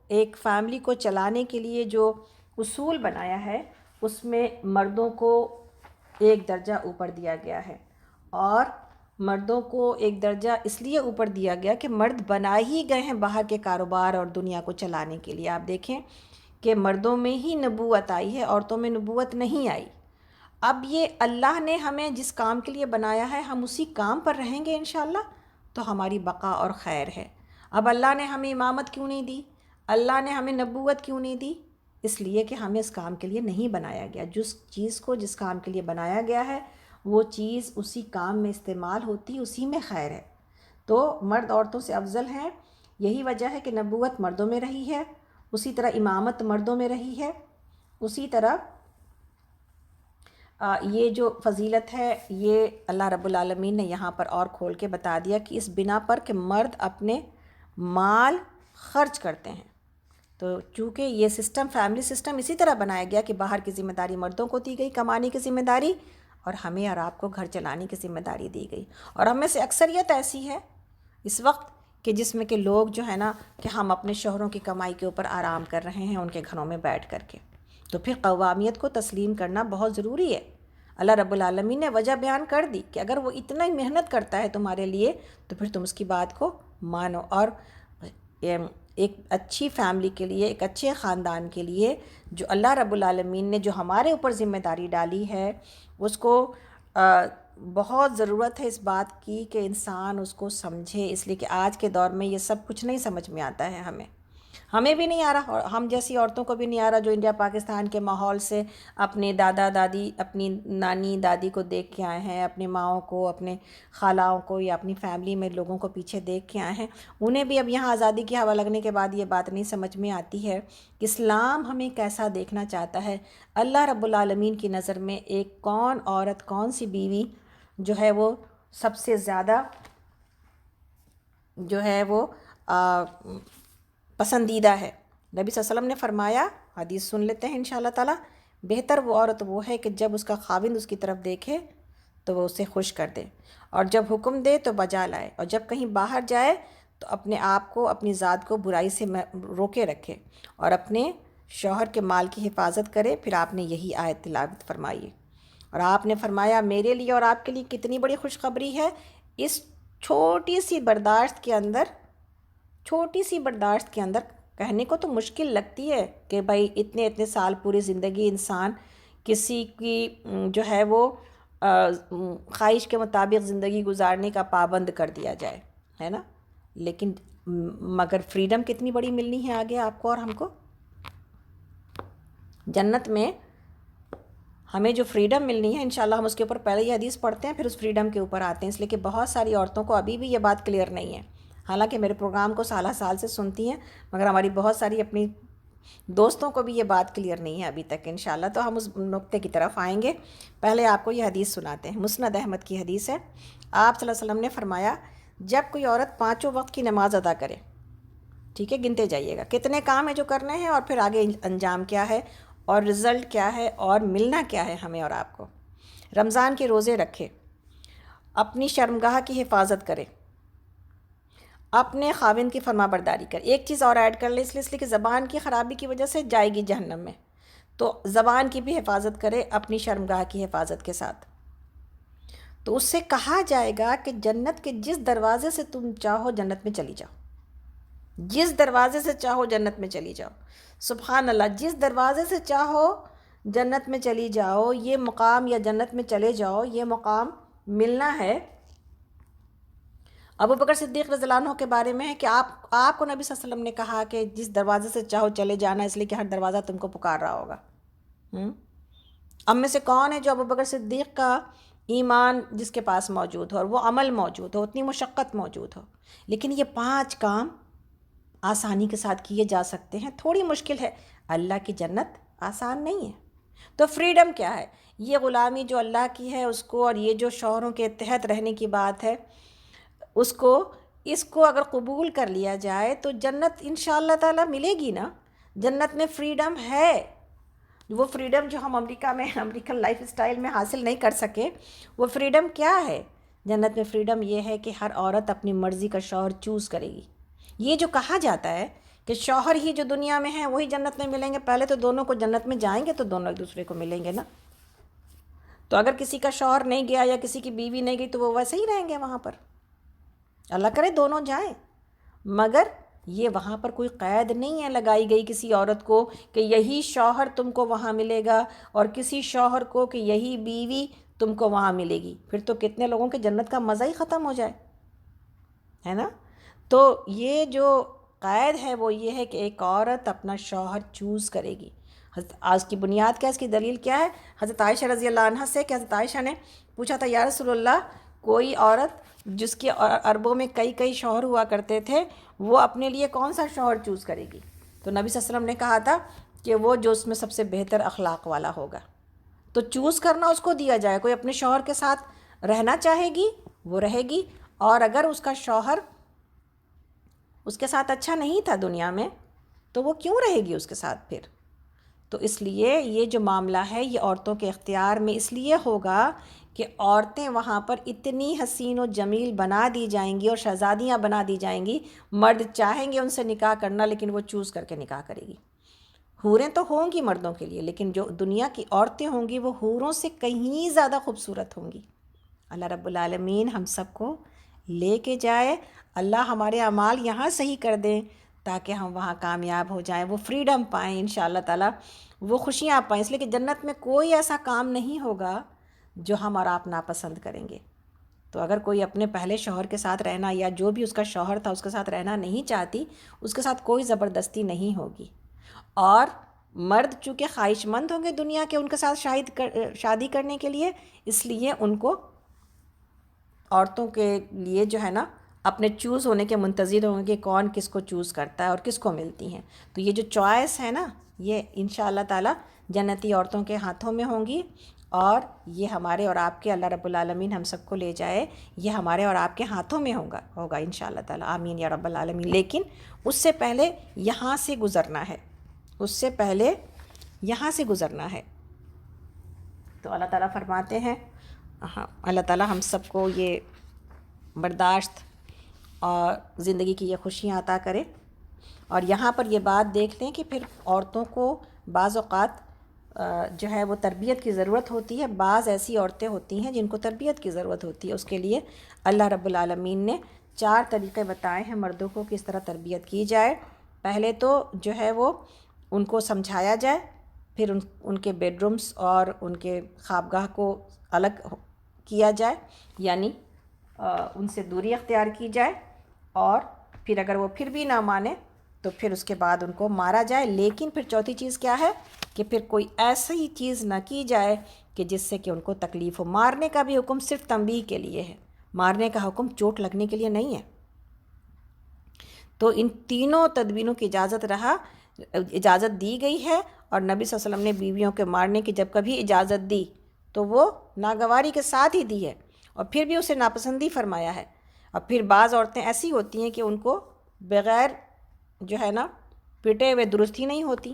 ایک فیملی کو چلانے کے لیے جو اصول بنایا ہے، اس میں مردوں کو ایک درجہ اوپر دیا گیا ہے، اور مردوں کو ایک درجہ اس لیے اوپر دیا گیا کہ مرد بنا ہی گئے ہیں باہر کے کاروبار اور دنیا کو چلانے کے لیے۔ آپ دیکھیں کہ مردوں میں ہی نبوت آئی ہے، عورتوں میں نبوت نہیں آئی۔ اب یہ اللہ نے ہمیں جس کام کے لیے بنایا ہے ہم اسی کام پر رہیں گے انشاءاللہ تو ہماری بقا اور خیر ہے۔ اب اللہ نے ہمیں امامت کیوں نہیں دی، اللہ نے ہمیں نبوت کیوں نہیں دی؟ اس لیے کہ ہمیں اس کام کے لیے نہیں بنایا گیا۔ جس کام کے لیے بنایا گیا ہے وہ چیز اسی کام میں استعمال ہوتی، اسی میں خیر ہے۔ تو مرد عورتوں سے افضل ہیں، یہی وجہ ہے کہ نبوت مردوں میں رہی ہے، اسی طرح امامت مردوں میں رہی ہے، اسی طرح یہ جو فضیلت ہے یہ اللہ رب العالمین نے یہاں پر اور کھول کے بتا دیا کہ اس بنا پر کہ مرد اپنے مال خرچ کرتے ہیں۔ تو چونکہ یہ سسٹم فیملی سسٹم اسی طرح بنایا گیا کہ باہر کی ذمہ داری مردوں کو دی گئی، کمانے کی ذمہ داری، اور ہمیں اور آپ کو گھر چلانے کی ذمہ داری دی گئی۔ اور ہم میں سے اکثریت ایسی ہے اس وقت کہ جس میں کہ لوگ جو ہے نا کہ ہم اپنے شوہروں کی کمائی کے اوپر آرام کر رہے ہیں ان کے گھروں میں بیٹھ کر کے، تو پھر قوامیت کو تسلیم کرنا بہت ضروری ہے۔ اللہ رب العالمین نے وجہ بیان کر دی کہ اگر وہ اتنا ہی محنت کرتا ہے تمہارے لیے تو پھر تم اس کی بات کو مانو، اور ایک اچھی فیملی کے لیے، ایک اچھے خاندان کے لیے جو اللہ رب العالمین نے جو ہمارے اوپر ذمہ داری ڈالی ہے، اس کو بہت ضرورت ہے اس بات کی کہ انسان اس کو سمجھے، اس لیے کہ آج کے دور میں یہ سب کچھ نہیں سمجھ میں آتا ہے، ہمیں بھی نہیں آ رہا، اور ہم جیسی عورتوں کو بھی نہیں آ رہا جو انڈیا پاکستان کے ماحول سے اپنے دادا دادی، اپنی نانی دادی کو دیکھ کے آئے ہیں، اپنے ماؤں کو، اپنے خالاؤں کو، یا اپنی فیملی میں لوگوں کو پیچھے دیکھ کے آئے ہیں، انہیں بھی اب یہاں آزادی کی ہوا لگنے کے بعد یہ بات نہیں سمجھ میں آتی ہے کہ اسلام ہمیں کیسا دیکھنا چاہتا ہے۔ اللہ رب العالمین کی نظر میں ایک کون عورت، کون سی بیوی جو ہے وہ سب سے زیادہ جو ہے وہ پسندیدہ ہے۔ نبی صلی اللہ علیہ وسلم نے فرمایا، حدیث سن لیتے ہیں انشاءاللہ تعالی، بہتر وہ عورت وہ ہے کہ جب اس کا خاوند اس کی طرف دیکھے تو وہ اسے خوش کر دے، اور جب حکم دے تو بجا لائے، اور جب کہیں باہر جائے تو اپنے آپ کو، اپنی ذات کو برائی سے روکے رکھے، اور اپنے شوہر کے مال کی حفاظت کرے۔ پھر آپ نے یہی آیت تلاوت فرمائی، اور آپ نے فرمایا میرے لیے اور آپ کے لیے کتنی بڑی خوشخبری ہے، اس چھوٹی سی برداشت کے اندر کہنے کو تو مشکل لگتی ہے کہ بھائی اتنے سال پوری زندگی انسان کسی کی جو ہے وہ خواہش کے مطابق زندگی گزارنے کا پابند کر دیا جائے، ہے نا، لیکن مگر فریڈم کتنی بڑی ملنی ہے آگے آپ کو اور ہم کو۔ جنت میں ہمیں جو فریڈم ملنی ہے انشاءاللہ، ہم اس کے اوپر پہلے یہ حدیث پڑھتے ہیں پھر اس فریڈم کے اوپر آتے ہیں، اس لیے کہ بہت ساری عورتوں کو ابھی بھی یہ بات کلیئر نہیں ہے، حالانکہ میرے پروگرام کو سالہ سال سے سنتی ہیں، مگر ہماری بہت ساری اپنی دوستوں کو بھی یہ بات کلیئر نہیں ہے ابھی تک۔ انشاءاللہ تو ہم اس نقطے کی طرف آئیں گے، پہلے آپ کو یہ حدیث سناتے ہیں۔ مسند احمد کی حدیث ہے، آپ صلی اللہ علیہ وسلم نے فرمایا جب کوئی عورت 5 وقت کی نماز ادا کرے، ٹھیک ہے، گنتے جائیے گا کتنے کام ہیں جو کرنے ہیں، اور پھر آگے انجام کیا ہے اور رزلٹ کیا ہے اور ملنا کیا ہے ہمیں اور آپ کو۔ رمضان کے روزے رکھے، اپنی شرمگاہ کی حفاظت کرے، اپنے خاوند کی فرما برداری کرے۔ ایک چیز اور ایڈ کر لے، اس لیے کہ زبان کی خرابی کی وجہ سے جائے گی جہنم میں، تو زبان کی بھی حفاظت کرے اپنی شرمگاہ کی حفاظت کے ساتھ۔ تو اس سے کہا جائے گا کہ جنت کے جس دروازے سے تم چاہو جنت میں چلی جاؤ، جس دروازے سے چاہو جنت میں چلی جاؤ، سبحان اللہ، جس دروازے سے چاہو جنت میں چلی جاؤ، یہ مقام، یا جنت میں چلے جاؤ، یہ مقام ملنا ہے۔ ابو بکر صدیق رضی اللہ عنہ کے بارے میں ہے کہ آپ کو نبی صلی اللہ علیہ وسلم نے کہا کہ جس دروازے سے چاہو چلے جانا، اس لیے کہ ہر دروازہ تم کو پکار رہا ہوگا۔ اب میں سے کون ہے جو ابو بکر صدیق کا ایمان جس کے پاس موجود ہو اور وہ عمل موجود ہو، اتنی مشقت موجود ہو، لیکن یہ 5 کام آسانی کے ساتھ کیے جا سکتے ہیں، تھوڑی مشکل ہے، اللہ کی جنت آسان نہیں ہے۔ تو فریڈم کیا ہے؟ یہ غلامی جو اللہ کی ہے اس کو، اور یہ جو شوہروں کے تحت رہنے کی بات ہے اس کو اگر قبول کر لیا جائے تو جنت انشاءاللہ تعالی ملے گی نا۔ جنت میں فریڈم ہے، وہ فریڈم جو ہم امریکن لائف اسٹائل میں حاصل نہیں کر سکے، وہ فریڈم کیا ہے؟ جنت میں فریڈم یہ ہے کہ ہر عورت اپنی مرضی کا شوہر چوز کرے گی۔ یہ جو کہا جاتا ہے کہ شوہر ہی جو دنیا میں ہیں وہی جنت میں ملیں گے، پہلے تو دونوں کو جنت میں جائیں گے تو دونوں ایک دوسرے کو ملیں گے نا۔ تو اگر کسی کا شوہر نہیں گیا یا کسی کی بیوی نہیں گئی تو وہ ویسے ہی رہیں گے وہاں پر، اللہ کرے دونوں جائیں، مگر یہ وہاں پر کوئی قید نہیں ہے لگائی گئی کسی عورت کو کہ یہی شوہر تم کو وہاں ملے گا، اور کسی شوہر کو کہ یہی بیوی تم کو وہاں ملے گی، پھر تو کتنے لوگوں کے جنت کا مزہ ہی ختم ہو جائے، ہے نا۔ تو یہ جو قید ہے وہ یہ ہے کہ ایک عورت اپنا شوہر چوز کرے گی۔ آج کی بنیاد کیا ہے، اس کی دلیل کیا ہے؟ حضرت عائشہ رضی اللہ عنہ سے کہ حضرت عائشہ نے پوچھا تھا یا رسول اللہ، کوئی عورت جس کے عربوں میں کئی شوہر ہوا کرتے تھے، وہ اپنے لیے کون سا شوہر چوز کرے گی؟ تو نبی صلی اللہ علیہ وسلم نے کہا تھا کہ وہ جو اس میں سب سے بہتر اخلاق والا ہوگا۔ تو چوز کرنا اس کو دیا جائے، کوئی اپنے شوہر کے ساتھ رہنا چاہے گی وہ رہے گی، اور اگر اس کا شوہر اس کے ساتھ اچھا نہیں تھا دنیا میں تو وہ کیوں رہے گی اس کے ساتھ پھر؟ تو اس لیے یہ جو معاملہ ہے یہ عورتوں کے اختیار میں اس لیے ہوگا کہ عورتیں وہاں پر اتنی حسین و جمیل بنا دی جائیں گی اور شہزادیاں بنا دی جائیں گی، مرد چاہیں گے ان سے نکاح کرنا لیکن وہ چوز کر کے نکاح کرے گی۔ حوریں تو ہوں گی مردوں کے لیے، لیکن جو دنیا کی عورتیں ہوں گی وہ حوروں سے کہیں زیادہ خوبصورت ہوں گی۔ اللہ رب العالمین ہم سب کو لے کے جائے، اللہ ہمارے اعمال یہاں صحیح کر دیں تاکہ ہم وہاں کامیاب ہو جائیں، وہ فریڈم پائیں انشاءاللہ تعالیٰ، وہ خوشیاں پائیں، اس لیے کہ جنت میں کوئی ایسا کام نہیں ہوگا جو ہم اور آپ ناپسند کریں گے۔ تو اگر کوئی اپنے پہلے شوہر کے ساتھ رہنا یا جو بھی اس کا شوہر تھا اس کے ساتھ رہنا نہیں چاہتی، اس کے ساتھ کوئی زبردستی نہیں ہوگی۔ اور مرد چونکہ خواہش مند ہوں گے دنیا کے ان کے ساتھ شادی کرنے کے لیے، اس لیے ان کو عورتوں کے لیے جو ہے نا اپنے چوز ہونے کے منتظر ہوں گے کہ کون کس کو چوز کرتا ہے اور کس کو ملتی ہیں۔ تو یہ جو چوائس ہے نا یہ انشاءاللہ تعالی جنتی عورتوں کے ہاتھوں میں ہوں گی، اور یہ ہمارے اور آپ کے، اللہ رب العالمین ہم سب کو لے جائے، یہ ہمارے اور آپ کے ہاتھوں میں ہوگا انشاءاللہ تعالی، آمین یا رب العالمین۔ لیکن اس سے پہلے یہاں سے گزرنا ہے، اس سے پہلے یہاں سے گزرنا ہے۔ تو اللہ تعالیٰ فرماتے ہیں، اللہ تعالیٰ ہم سب کو یہ برداشت اور زندگی کی یہ خوشیاں عطا کرے۔ اور یہاں پر یہ بات دیکھ لیں کہ پھر عورتوں کو بعض اوقات جو ہے وہ تربیت کی ضرورت ہوتی ہے، بعض ایسی عورتیں ہوتی ہیں جن کو تربیت کی ضرورت ہوتی ہے، اس کے لیے اللہ رب العالمین نے 4 طریقے بتائے ہیں مردوں کو کس طرح تربیت کی جائے۔ پہلے تو جو ہے وہ ان کو سمجھایا جائے، پھر ان کے بیڈ رومز اور ان کے خوابگاہ کو الگ کیا جائے، یعنی ان سے دوری اختیار کی جائے، اور پھر اگر وہ پھر بھی نہ مانے تو پھر اس کے بعد ان کو مارا جائے۔ لیکن پھر چوتھی چیز کیا ہے کہ پھر کوئی ایسی چیز نہ کی جائے کہ جس سے کہ ان کو تکلیف ہو۔ مارنے کا بھی حکم صرف تنبیہ کے لیے ہے، مارنے کا حکم چوٹ لگنے کے لیے نہیں ہے۔ تو ان تینوں تدبیروں کی اجازت دی گئی ہے، اور نبی صلی اللہ علیہ وسلم نے بیویوں کے مارنے کی جب کبھی اجازت دی تو وہ ناگواری کے ساتھ ہی دی ہے، اور پھر بھی اسے ناپسندی فرمایا ہے۔ اور پھر بعض عورتیں ایسی ہوتی ہیں کہ ان کو بغیر جو ہے نا پٹے ہوئے درست ہی نہیں ہوتی،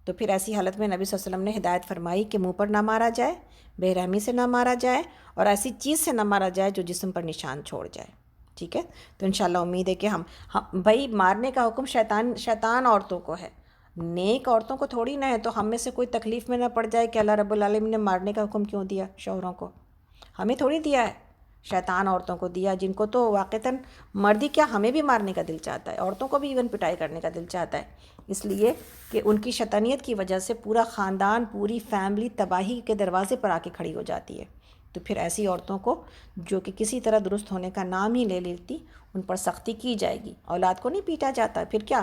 تو پھر ایسی حالت میں نبی صلی اللہ علیہ وسلم نے ہدایت فرمائی کہ منہ پر نہ مارا جائے، بے رحمی سے نہ مارا جائے، اور ایسی چیز سے نہ مارا جائے جو جسم پر نشان چھوڑ جائے۔ ٹھیک ہے، تو انشاءاللہ امید ہے کہ ہم بھائی مارنے کا حکم شیطان عورتوں کو ہے، نیک عورتوں کو تھوڑی نہ ہے۔ تو ہم میں سے کوئی تکلیف میں نہ پڑ جائے کہ اللہ رب العالمین نے مارنے کا حکم کیوں دیا شوہروں کو، ہمیں تھوڑی دیا ہے، شیطان عورتوں کو دیا، جن کو تو واقعتاً مردی کیا ہمیں بھی مارنے کا دل چاہتا ہے، عورتوں کو بھی ایون پٹائی کرنے کا دل چاہتا ہے، اس لیے کہ ان کی شیطانیت کی وجہ سے پورا خاندان، پوری فیملی تباہی کے دروازے پر آ کے کھڑی ہو جاتی ہے۔ تو پھر ایسی عورتوں کو جو کہ کسی طرح درست ہونے کا نام ہی لے لیتی، ان پر سختی کی جائے گی۔ اولاد کو نہیں پیٹا جاتا، پھر کیا،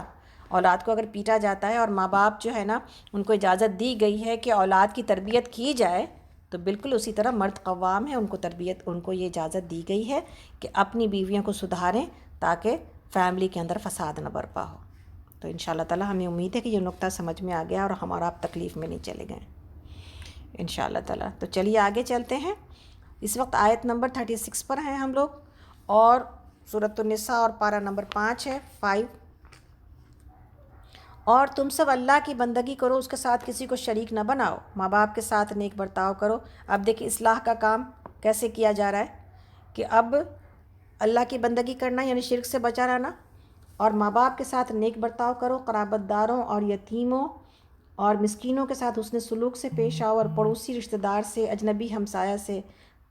اولاد کو اگر پیٹا جاتا ہے اور ماں باپ جو ہے نا ان کو اجازت دی گئی ہے کہ اولاد کی تربیت کی جائے، تو بالکل اسی طرح مرد قوام ہے، ان کو یہ اجازت دی گئی ہے کہ اپنی بیویوں کو سدھاریں تاکہ فیملی کے اندر فساد نہ برپا ہو۔ تو انشاءاللہ تعالی ہمیں امید ہے کہ یہ نقطہ سمجھ میں آ گیا اور ہمارا آپ تکلیف میں نہیں چلے گئے انشاءاللہ تعالی۔ تو چلیے آگے چلتے ہیں۔ اس وقت آیت نمبر 36 پر ہیں ہم لوگ، اور سورۃ النساء اور پارہ نمبر 5 ہے 5۔ اور تم سب اللہ کی بندگی کرو، اس کے ساتھ کسی کو شریک نہ بناؤ، ماں باپ کے ساتھ نیک برتاؤ کرو۔ اب دیکھیں اصلاح کا کام کیسے کیا جا رہا ہے کہ اب اللہ کی بندگی کرنا یعنی شرک سے بچا رہنا، اور ماں باپ کے ساتھ نیک برتاؤ کرو، قرابت داروں اور یتیموں اور مسکینوں کے ساتھ حسن سلوک سے پیش آؤ، اور پڑوسی رشتہ دار سے، اجنبی ہمسایہ سے،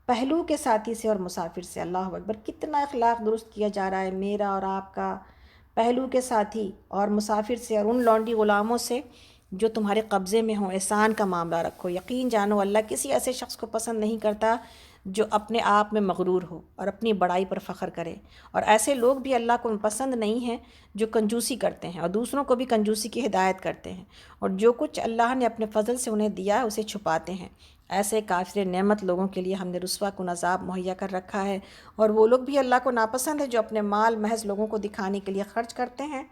پہلو کے ساتھی سے اور مسافر سے۔ اللہ اکبر، کتنا اخلاق درست کیا جا رہا ہے میرا اور آپ کا، پہلو کے ساتھی اور مسافر سے، اور ان لونڈی غلاموں سے جو تمہارے قبضے میں ہوں۔ احسان کا معاملہ رکھو، یقین جانو اللہ کسی ایسے شخص کو پسند نہیں کرتا جو اپنے آپ میں مغرور ہو اور اپنی بڑائی پر فخر کرے، اور ایسے لوگ بھی اللہ کو پسند نہیں ہیں جو کنجوسی کرتے ہیں اور دوسروں کو بھی کنجوسی کی ہدایت کرتے ہیں، اور جو کچھ اللہ نے اپنے فضل سے انہیں دیا ہے اسے چھپاتے ہیں۔ ایسے کافر نعمت لوگوں کے لیے ہم نے رسوا کن عذاب مہیا کر رکھا ہے، اور وہ لوگ بھی اللہ کو ناپسند ہے جو اپنے مال محض لوگوں کو دکھانے کے لیے خرچ کرتے ہیں،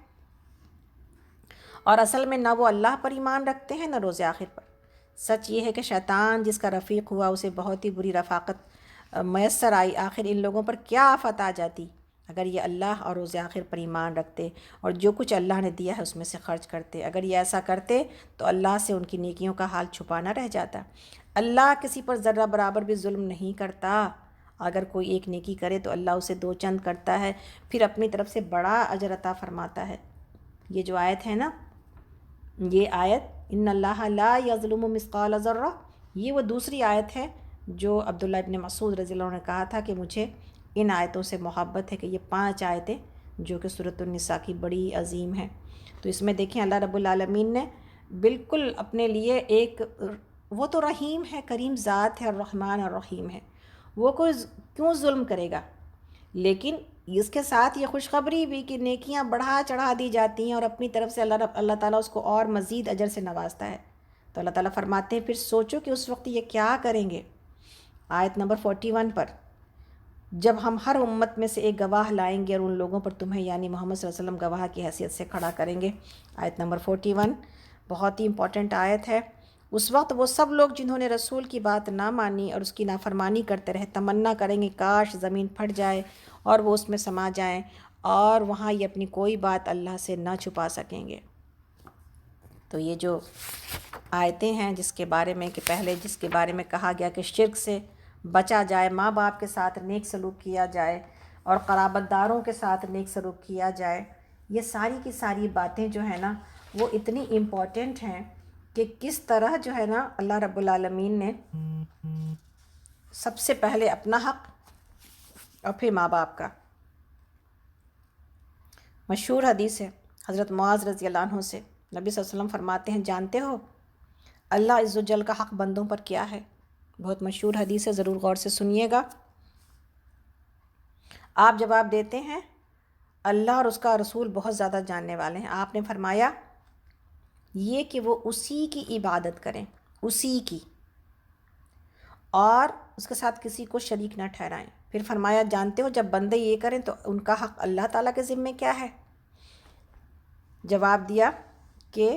اور اصل میں نہ وہ اللہ پر ایمان رکھتے ہیں نہ روز آخر پر۔ سچ یہ ہے کہ شیطان جس کا رفیق ہوا اسے بہت ہی بری رفاقت میسر آئی، آخر ان لوگوں پر کیا آفت آ جاتی۔ اگر یہ اللہ اور روز آخر پر ایمان رکھتے اور جو کچھ اللہ نے دیا ہے اس میں سے خرچ کرتے، اگر یہ ایسا کرتے تو اللہ سے ان کی نیکیوں کا حال چھپا نہ رہ جاتا۔ اللہ کسی پر ذرہ برابر بھی ظلم نہیں کرتا۔ اگر کوئی ایک نیکی کرے تو اللہ اسے دو چند کرتا ہے، پھر اپنی طرف سے بڑا اجر عطا فرماتا ہے۔ یہ جو آیت ہے نا، یہ آیت ان اللہ لا یظلم مثقال ذرہ، یہ وہ دوسری آیت ہے جو عبداللہ ابن مسعود رضی اللہ عنہ نے کہا تھا کہ مجھے ان آیتوں سے محبت ہے، کہ یہ 5 آیتیں جو کہ سورۃ النساء کی بڑی عظیم ہیں۔ تو اس میں دیکھیں اللہ رب العالمین نے بالکل اپنے لیے ایک، وہ تو رحیم ہے، کریم ذات ہے، الرحمن الرحیم ہے، وہ کوئی کیوں ظلم کرے گا؟ لیکن اس کے ساتھ یہ خوشخبری بھی کہ نیکیاں بڑھا چڑھا دی جاتی ہیں اور اپنی طرف سے اللہ تعالیٰ اس کو اور مزید اجر سے نوازتا ہے۔ تو اللہ تعالیٰ فرماتے ہیں پھر سوچو کہ اس وقت یہ کیا کریں گے۔ آیت نمبر 41 پر، جب ہم ہر امت میں سے ایک گواہ لائیں گے اور ان لوگوں پر تمہیں یعنی محمد صلی اللہ علیہ وسلم گواہ کی حیثیت سے کھڑا کریں گے۔ آیت نمبر 41 بہت ہی امپورٹنٹ آیت ہے۔ اس وقت وہ سب لوگ جنہوں نے رسول کی بات نہ مانی اور اس کی نافرمانی کرتے رہے تمنا کریں گے کاش زمین پھٹ جائے اور وہ اس میں سما جائیں، اور وہاں یہ اپنی کوئی بات اللہ سے نہ چھپا سکیں گے۔ تو یہ جو آیتیں ہیں جس کے بارے میں کہ پہلے جس کے بارے میں کہا گیا کہ شرک سے بچا جائے، ماں باپ کے ساتھ نیک سلوک کیا جائے اور قرابت داروں کے ساتھ نیک سلوک کیا جائے، یہ ساری کی ساری باتیں جو ہے نا وہ اتنی امپورٹنٹ ہیں کہ کس طرح جو ہے نا اللہ رب العالمین نے سب سے پہلے اپنا حق اور پھر ماں باپ کا۔ مشہور حدیث ہے حضرت معاذ رضی اللہ عنہ سے، نبی صلی اللہ علیہ وسلم فرماتے ہیں جانتے ہو اللہ عز و جل کا حق بندوں پر کیا ہے؟ بہت مشہور حدیث ہے، ضرور غور سے سنیے گا۔ آپ جواب دیتے ہیں اللہ اور اس کا رسول بہت زیادہ جاننے والے ہیں۔ آپ نے فرمایا یہ کہ وہ اسی کی عبادت کریں، اسی کی، اور اس کے ساتھ کسی کو شریک نہ ٹھہرائیں۔ پھر فرمایا جانتے ہو جب بندے یہ کریں تو ان کا حق اللہ تعالیٰ کے ذمے کیا ہے؟ جواب دیا کہ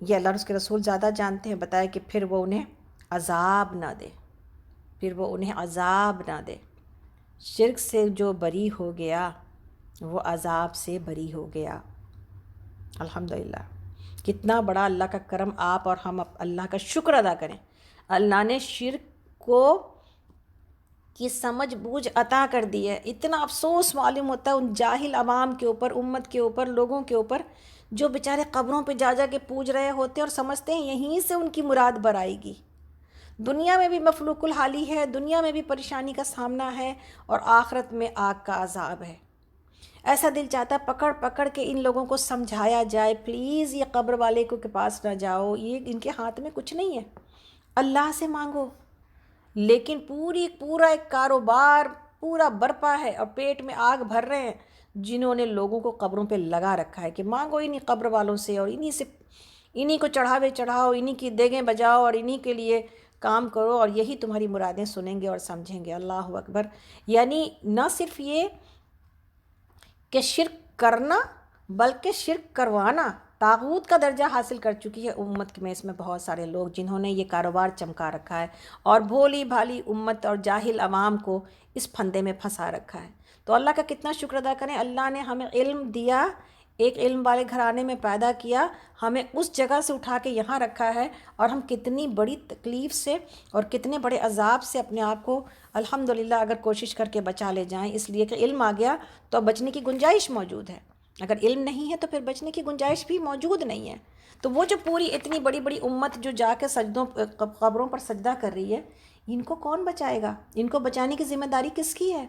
یہ اللہ اور اس کے رسول زیادہ جانتے ہیں۔ بتایا کہ پھر وہ انہیں عذاب نہ دے، پھر وہ انہیں عذاب نہ دے۔ شرک سے جو بری ہو گیا وہ عذاب سے بری ہو گیا۔ الحمدللہ، کتنا بڑا اللہ کا کرم، آپ اور ہم اللہ کا شکر ادا کریں۔ اللہ نے شرک کو کی سمجھ بوجھ عطا کر دی ہے۔ اتنا افسوس معلوم ہوتا ہے ان جاہل عوام کے اوپر، امت کے اوپر، لوگوں کے اوپر جو بیچارے قبروں پہ جا جا کے پوج رہے ہوتے ہیں اور سمجھتے ہیں یہیں سے ان کی مراد بر آئے گی۔ دنیا میں بھی مفلوق الحالی ہے، دنیا میں بھی پریشانی کا سامنا ہے، اور آخرت میں آگ کا عذاب ہے۔ ایسا دل چاہتا ہے پکڑ پکڑ کے ان لوگوں کو سمجھایا جائے، پلیز یہ قبر والے کے پاس نہ جاؤ، یہ ان کے ہاتھ میں کچھ نہیں ہے، اللہ سے مانگو۔ لیکن پورا ایک کاروبار پورا برپا ہے اور پیٹ میں آگ بھر رہے ہیں جنہوں نے لوگوں کو قبروں پہ لگا رکھا ہے کہ مانگو انہی قبر والوں سے اور انہی کو چڑھاوے چڑھاؤ، انہی کی دیگیں بجاؤ اور انہی کے لیے کام کرو اور یہی تمہاری مرادیں سنیں گے اور سمجھیں گے۔ اللہ اکبر! یعنی نہ صرف یہ کہ شرک کرنا بلکہ شرک کروانا طاغوت کا درجہ حاصل کر چکی ہے امت میں۔ اس میں بہت سارے لوگ جنہوں نے یہ کاروبار چمکا رکھا ہے اور بھولی بھالی امت اور جاہل عوام کو اس پھندے میں پھنسا رکھا ہے۔ تو اللہ کا کتنا شکر ادا کریں، اللہ نے ہمیں علم دیا، ایک علم والے گھرانے میں پیدا کیا، ہمیں اس جگہ سے اٹھا کے یہاں رکھا ہے، اور ہم کتنی بڑی تکلیف سے اور کتنے بڑے عذاب سے اپنے آپ کو الحمدللہ اگر کوشش کر کے بچا لے جائیں، اس لیے کہ علم آ گیا تو اب بچنے کی گنجائش موجود ہے۔ اگر علم نہیں ہے تو پھر بچنے کی گنجائش بھی موجود نہیں ہے۔ تو وہ جو پوری اتنی بڑی بڑی امت جو جا کے قبروں پر سجدہ کر رہی ہے، ان کو کون بچائے گا؟ ان کو بچانے کی ذمہ داری کس کی ہے؟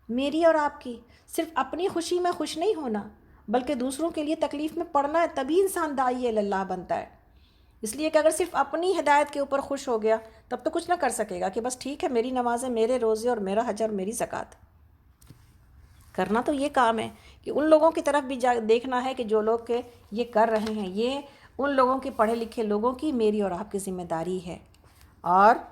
میری اور آپ کی۔ صرف اپنی خوشی میں خوش نہیں ہونا بلکہ دوسروں کے لیے تکلیف میں پڑنا ہے، تبھی انسان داعی اللہ بنتا ہے۔ اس لیے کہ اگر صرف اپنی ہدایت کے اوپر خوش ہو گیا تب تو کچھ نہ کر سکے گا کہ بس ٹھیک ہے میری نمازیں، میرے روزے اور میرا حج اور میری زکوٰۃ۔ کرنا تو یہ کام ہے کہ ان لوگوں کی طرف بھی دیکھنا ہے کہ جو لوگ کہ یہ کر رہے ہیں، یہ ان لوگوں کے پڑھے لکھے لوگوں کی، میری اور آپ کی ذمہ داری ہے۔ اور نبی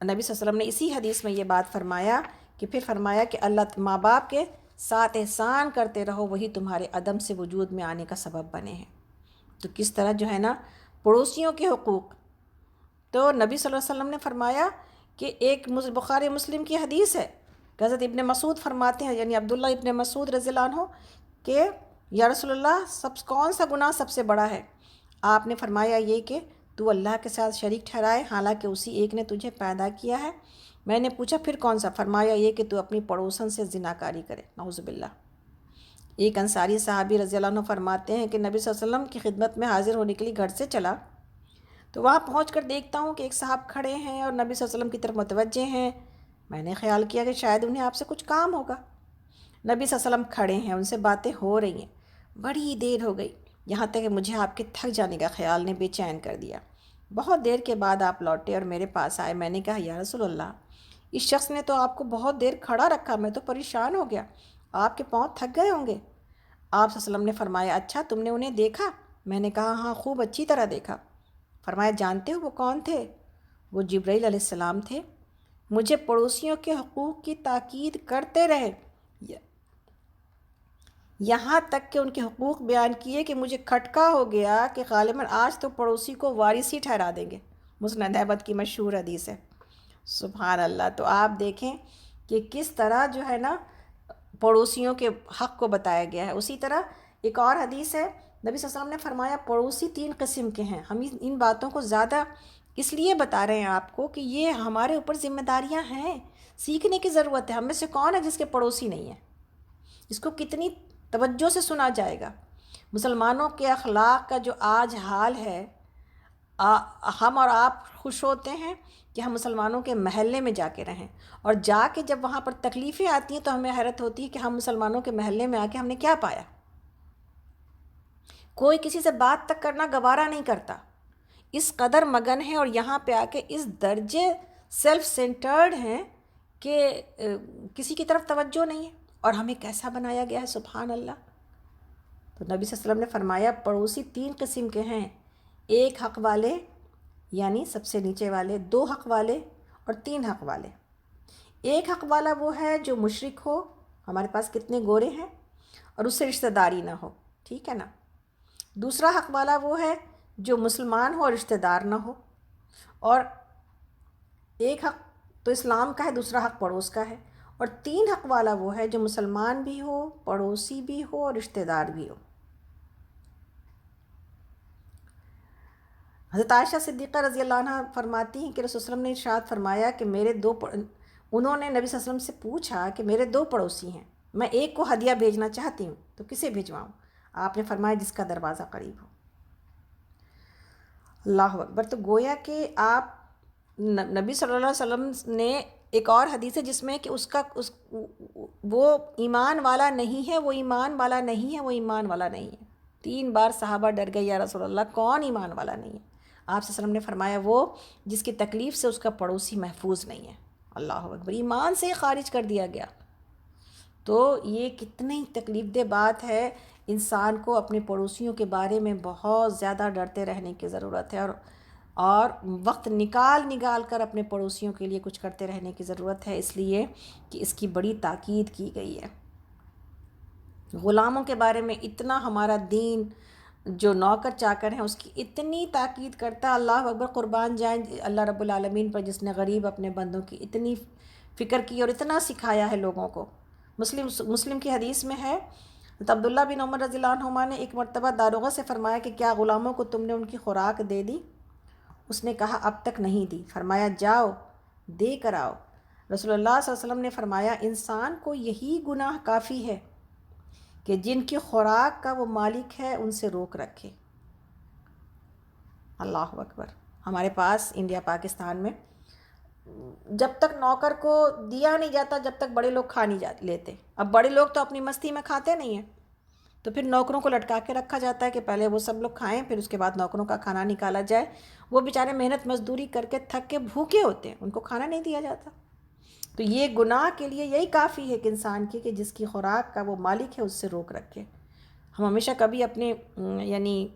صلی اللہ علیہ وسلم نے اسی حدیث میں یہ بات فرمایا کہ پھر فرمایا کہ اللہ ماں باپ کے ساتھ احسان کرتے رہو، وہی تمہارے عدم سے وجود میں آنے کا سبب بنے ہیں۔ تو کس طرح جو ہے نا پڑوسیوں کے حقوق، تو نبی صلی اللہ علیہ وسلم نے فرمایا کہ ایک بخاری مسلم کی حدیث ہے کہ حضرت ابن مسعود فرماتے ہیں، یعنی عبداللہ ابن مسعود رضی اللہ عنہ، کہ یا رسول اللہ کون سا گناہ سب سے بڑا ہے؟ آپ نے فرمایا یہ کہ تو اللہ کے ساتھ شریک ٹھہرائے حالانکہ اسی ایک نے تجھے پیدا کیا ہے۔ میں نے پوچھا پھر کون سا؟ فرمایا یہ کہ تو اپنی پڑوسن سے زناکاری کرے، نعوذ باللہ۔ ایک انصاری صحابی رضی اللہ عنہ فرماتے ہیں کہ نبی صلی اللہ علیہ وسلم کی خدمت میں حاضر ہونے کے لیے گھر سے چلا تو وہاں پہنچ کر دیکھتا ہوں کہ ایک صاحب کھڑے ہیں اور نبی صلی اللہ علیہ وسلم کی طرف متوجہ ہیں۔ میں نے خیال کیا کہ شاید انہیں آپ سے کچھ کام ہوگا۔ نبی صلی اللہ علیہ وسلم کھڑے ہیں، ان سے باتیں ہو رہی ہیں، بڑی دیر ہو گئی، یہاں تک کہ مجھے آپ کے تھک جانے کا خیال نے بے چین کر دیا۔ بہت دیر کے بعد آپ لوٹے اور میرے پاس آئے۔ میں نے کہا یا رسول اللہ، اس شخص نے تو آپ کو بہت دیر کھڑا رکھا، میں تو پریشان ہو گیا، آپ کے پاؤں تھک گئے ہوں گے۔ آپ صلی اللہ علیہ وسلم نے فرمایا اچھا تم نے انہیں دیکھا؟ میں نے کہا ہاں خوب اچھی طرح دیکھا۔ فرمایا جانتے ہو وہ کون تھے؟ وہ جبرائیل علیہ السلام تھے، مجھے پڑوسیوں کے حقوق کی تاکید کرتے رہے، یہاں تک کہ ان کے حقوق بیان کیے کہ مجھے کھٹکا ہو گیا کہ غالباً آج تو پڑوسی کو وارث ہی ٹھہرا دیں گے۔ مسند احمد کی مشہور حدیث ہے۔ سبحان اللہ۔ تو آپ دیکھیں کہ کس طرح جو ہے نا پڑوسیوں کے حق کو بتایا گیا ہے۔ اسی طرح ایک اور حدیث ہے، نبی صلی اللہ علیہ وسلم نے فرمایا پڑوسی 3 قسم کے ہیں۔ ہم ان باتوں کو زیادہ اس لیے بتا رہے ہیں آپ کو کہ یہ ہمارے اوپر ذمہ داریاں ہیں، سیکھنے کی ضرورت ہے۔ ہم میں سے کون ہے جس کے پڑوسی نہیں ہیں؟ اس کو کتنی توجہ سے سنا جائے گا۔ مسلمانوں کے اخلاق کا جو آج حال ہے، ہم اور آپ خوش ہوتے ہیں کہ ہم مسلمانوں کے محلے میں جا کے رہیں، اور جا کے جب وہاں پر تکلیفیں آتی ہیں تو ہمیں حیرت ہوتی ہے کہ ہم مسلمانوں کے محلے میں آ کے ہم نے کیا پایا۔ کوئی کسی سے بات تک کرنا گوارا نہیں کرتا، اس قدر مگن ہے، اور یہاں پہ آ کے اس درجے سیلف سینٹرڈ ہیں کہ کسی کی طرف توجہ نہیں ہے، اور ہمیں کیسا بنایا گیا ہے، سبحان اللہ۔ تو نبی صلی اللہ علیہ وسلم نے فرمایا پڑوسی 3 قسم کے ہیں، 1 حق والے یعنی سب سے نیچے والے، 2 حق والے اور 3 حق والے۔ 1 حق والا وہ ہے جو مشرک ہو، ہمارے پاس کتنے گورے ہیں، اور اس سے رشتہ داری نہ ہو، ٹھیک ہے نا۔ دوسرا حق والا وہ ہے جو مسلمان ہو اور رشتہ دار نہ ہو، اور 1 حق تو اسلام کا ہے، دوسرا حق پڑوس کا ہے، اور 3 حق والا وہ ہے جو مسلمان بھی ہو، پڑوسی بھی ہو اور رشتہ دار بھی ہو۔ حضرت عائشہ صدیقہ رضی اللہ عنہ فرماتی ہیں کہ رسول صلی اللہ علیہ وسلم نے ارشاد فرمایا کہ انہوں نے نبی صلی اللہ علیہ وسلم سے پوچھا کہ میرے 2 پڑوسی ہیں، میں ایک کو ہدیہ بھیجنا چاہتی ہوں تو کسے بھیجواؤں؟ آپ نے فرمایا جس کا دروازہ قریب ہو۔ اللہ اکبر۔ تو گویا کہ آپ نبی صلی اللہ علیہ وسلم نے ایک اور حدیث ہے جس میں کہ وہ ایمان والا نہیں ہے، وہ ایمان والا نہیں ہے، وہ ایمان والا نہیں ہے۔ 3 بار صحابہ ڈر گئے، یا رسول اللہ کون ایمان والا نہیں ہے؟ آپ صلی اللہ علیہ وسلم نے فرمایا وہ جس کی تکلیف سے اس کا پڑوسی محفوظ نہیں ہے۔ اللہ اکبر، ایمان سے خارج کر دیا گیا۔ تو یہ کتنی تکلیف دہ بات ہے، انسان کو اپنے پڑوسیوں کے بارے میں بہت زیادہ ڈرتے رہنے کی ضرورت ہے، اور وقت نکال کر اپنے پڑوسیوں کے لیے کچھ کرتے رہنے کی ضرورت ہے، اس لیے کہ اس کی بڑی تاکید کی گئی ہے۔ غلاموں کے بارے میں اتنا ہمارا دین جو نوکر چاکر ہیں اس کی اتنی تاکید کرتا ہے، اللہ اکبر، قربان جائیں اللہ رب العالمین پر جس نے غریب اپنے بندوں کی اتنی فکر کی اور اتنا سکھایا ہے لوگوں کو۔ مسلم کی حدیث میں ہے، عبداللہ بن عمر رضی اللہ عنہما نے ایک مرتبہ داروغہ سے فرمایا کہ کیا غلاموں کو تم نے ان کی خوراک دے دی؟ اس نے کہا اب تک نہیں دی۔ فرمایا جاؤ دے کر آؤ۔ رسول اللہ صلی اللہ علیہ وسلم نے فرمایا انسان کو یہی گناہ کافی ہے کہ جن کی خوراک کا وہ مالک ہے ان سے روک رکھے۔ اللہ اکبر۔ ہمارے پاس انڈیا پاکستان میں جب تک نوکر کو دیا نہیں جاتا جب تک بڑے لوگ کھا نہیں لیتے۔ اب بڑے لوگ تو اپنی مستی میں کھاتے نہیں ہیں، تو پھر نوکروں کو لٹکا کے رکھا جاتا ہے کہ پہلے وہ سب لوگ کھائیں، پھر اس کے بعد نوکروں کا کھانا نکالا جائے۔ وہ بیچارے محنت مزدوری کر کے تھک کے بھوکے ہوتے ہیں، ان کو کھانا نہیں دیا جاتا۔ تو یہ گناہ کے لیے یہی کافی ہے کہ انسان کی کہ جس کی خوراک کا وہ مالک ہے اس سے روک رکھے۔ ہم ہمیشہ کبھی اپنے یعنی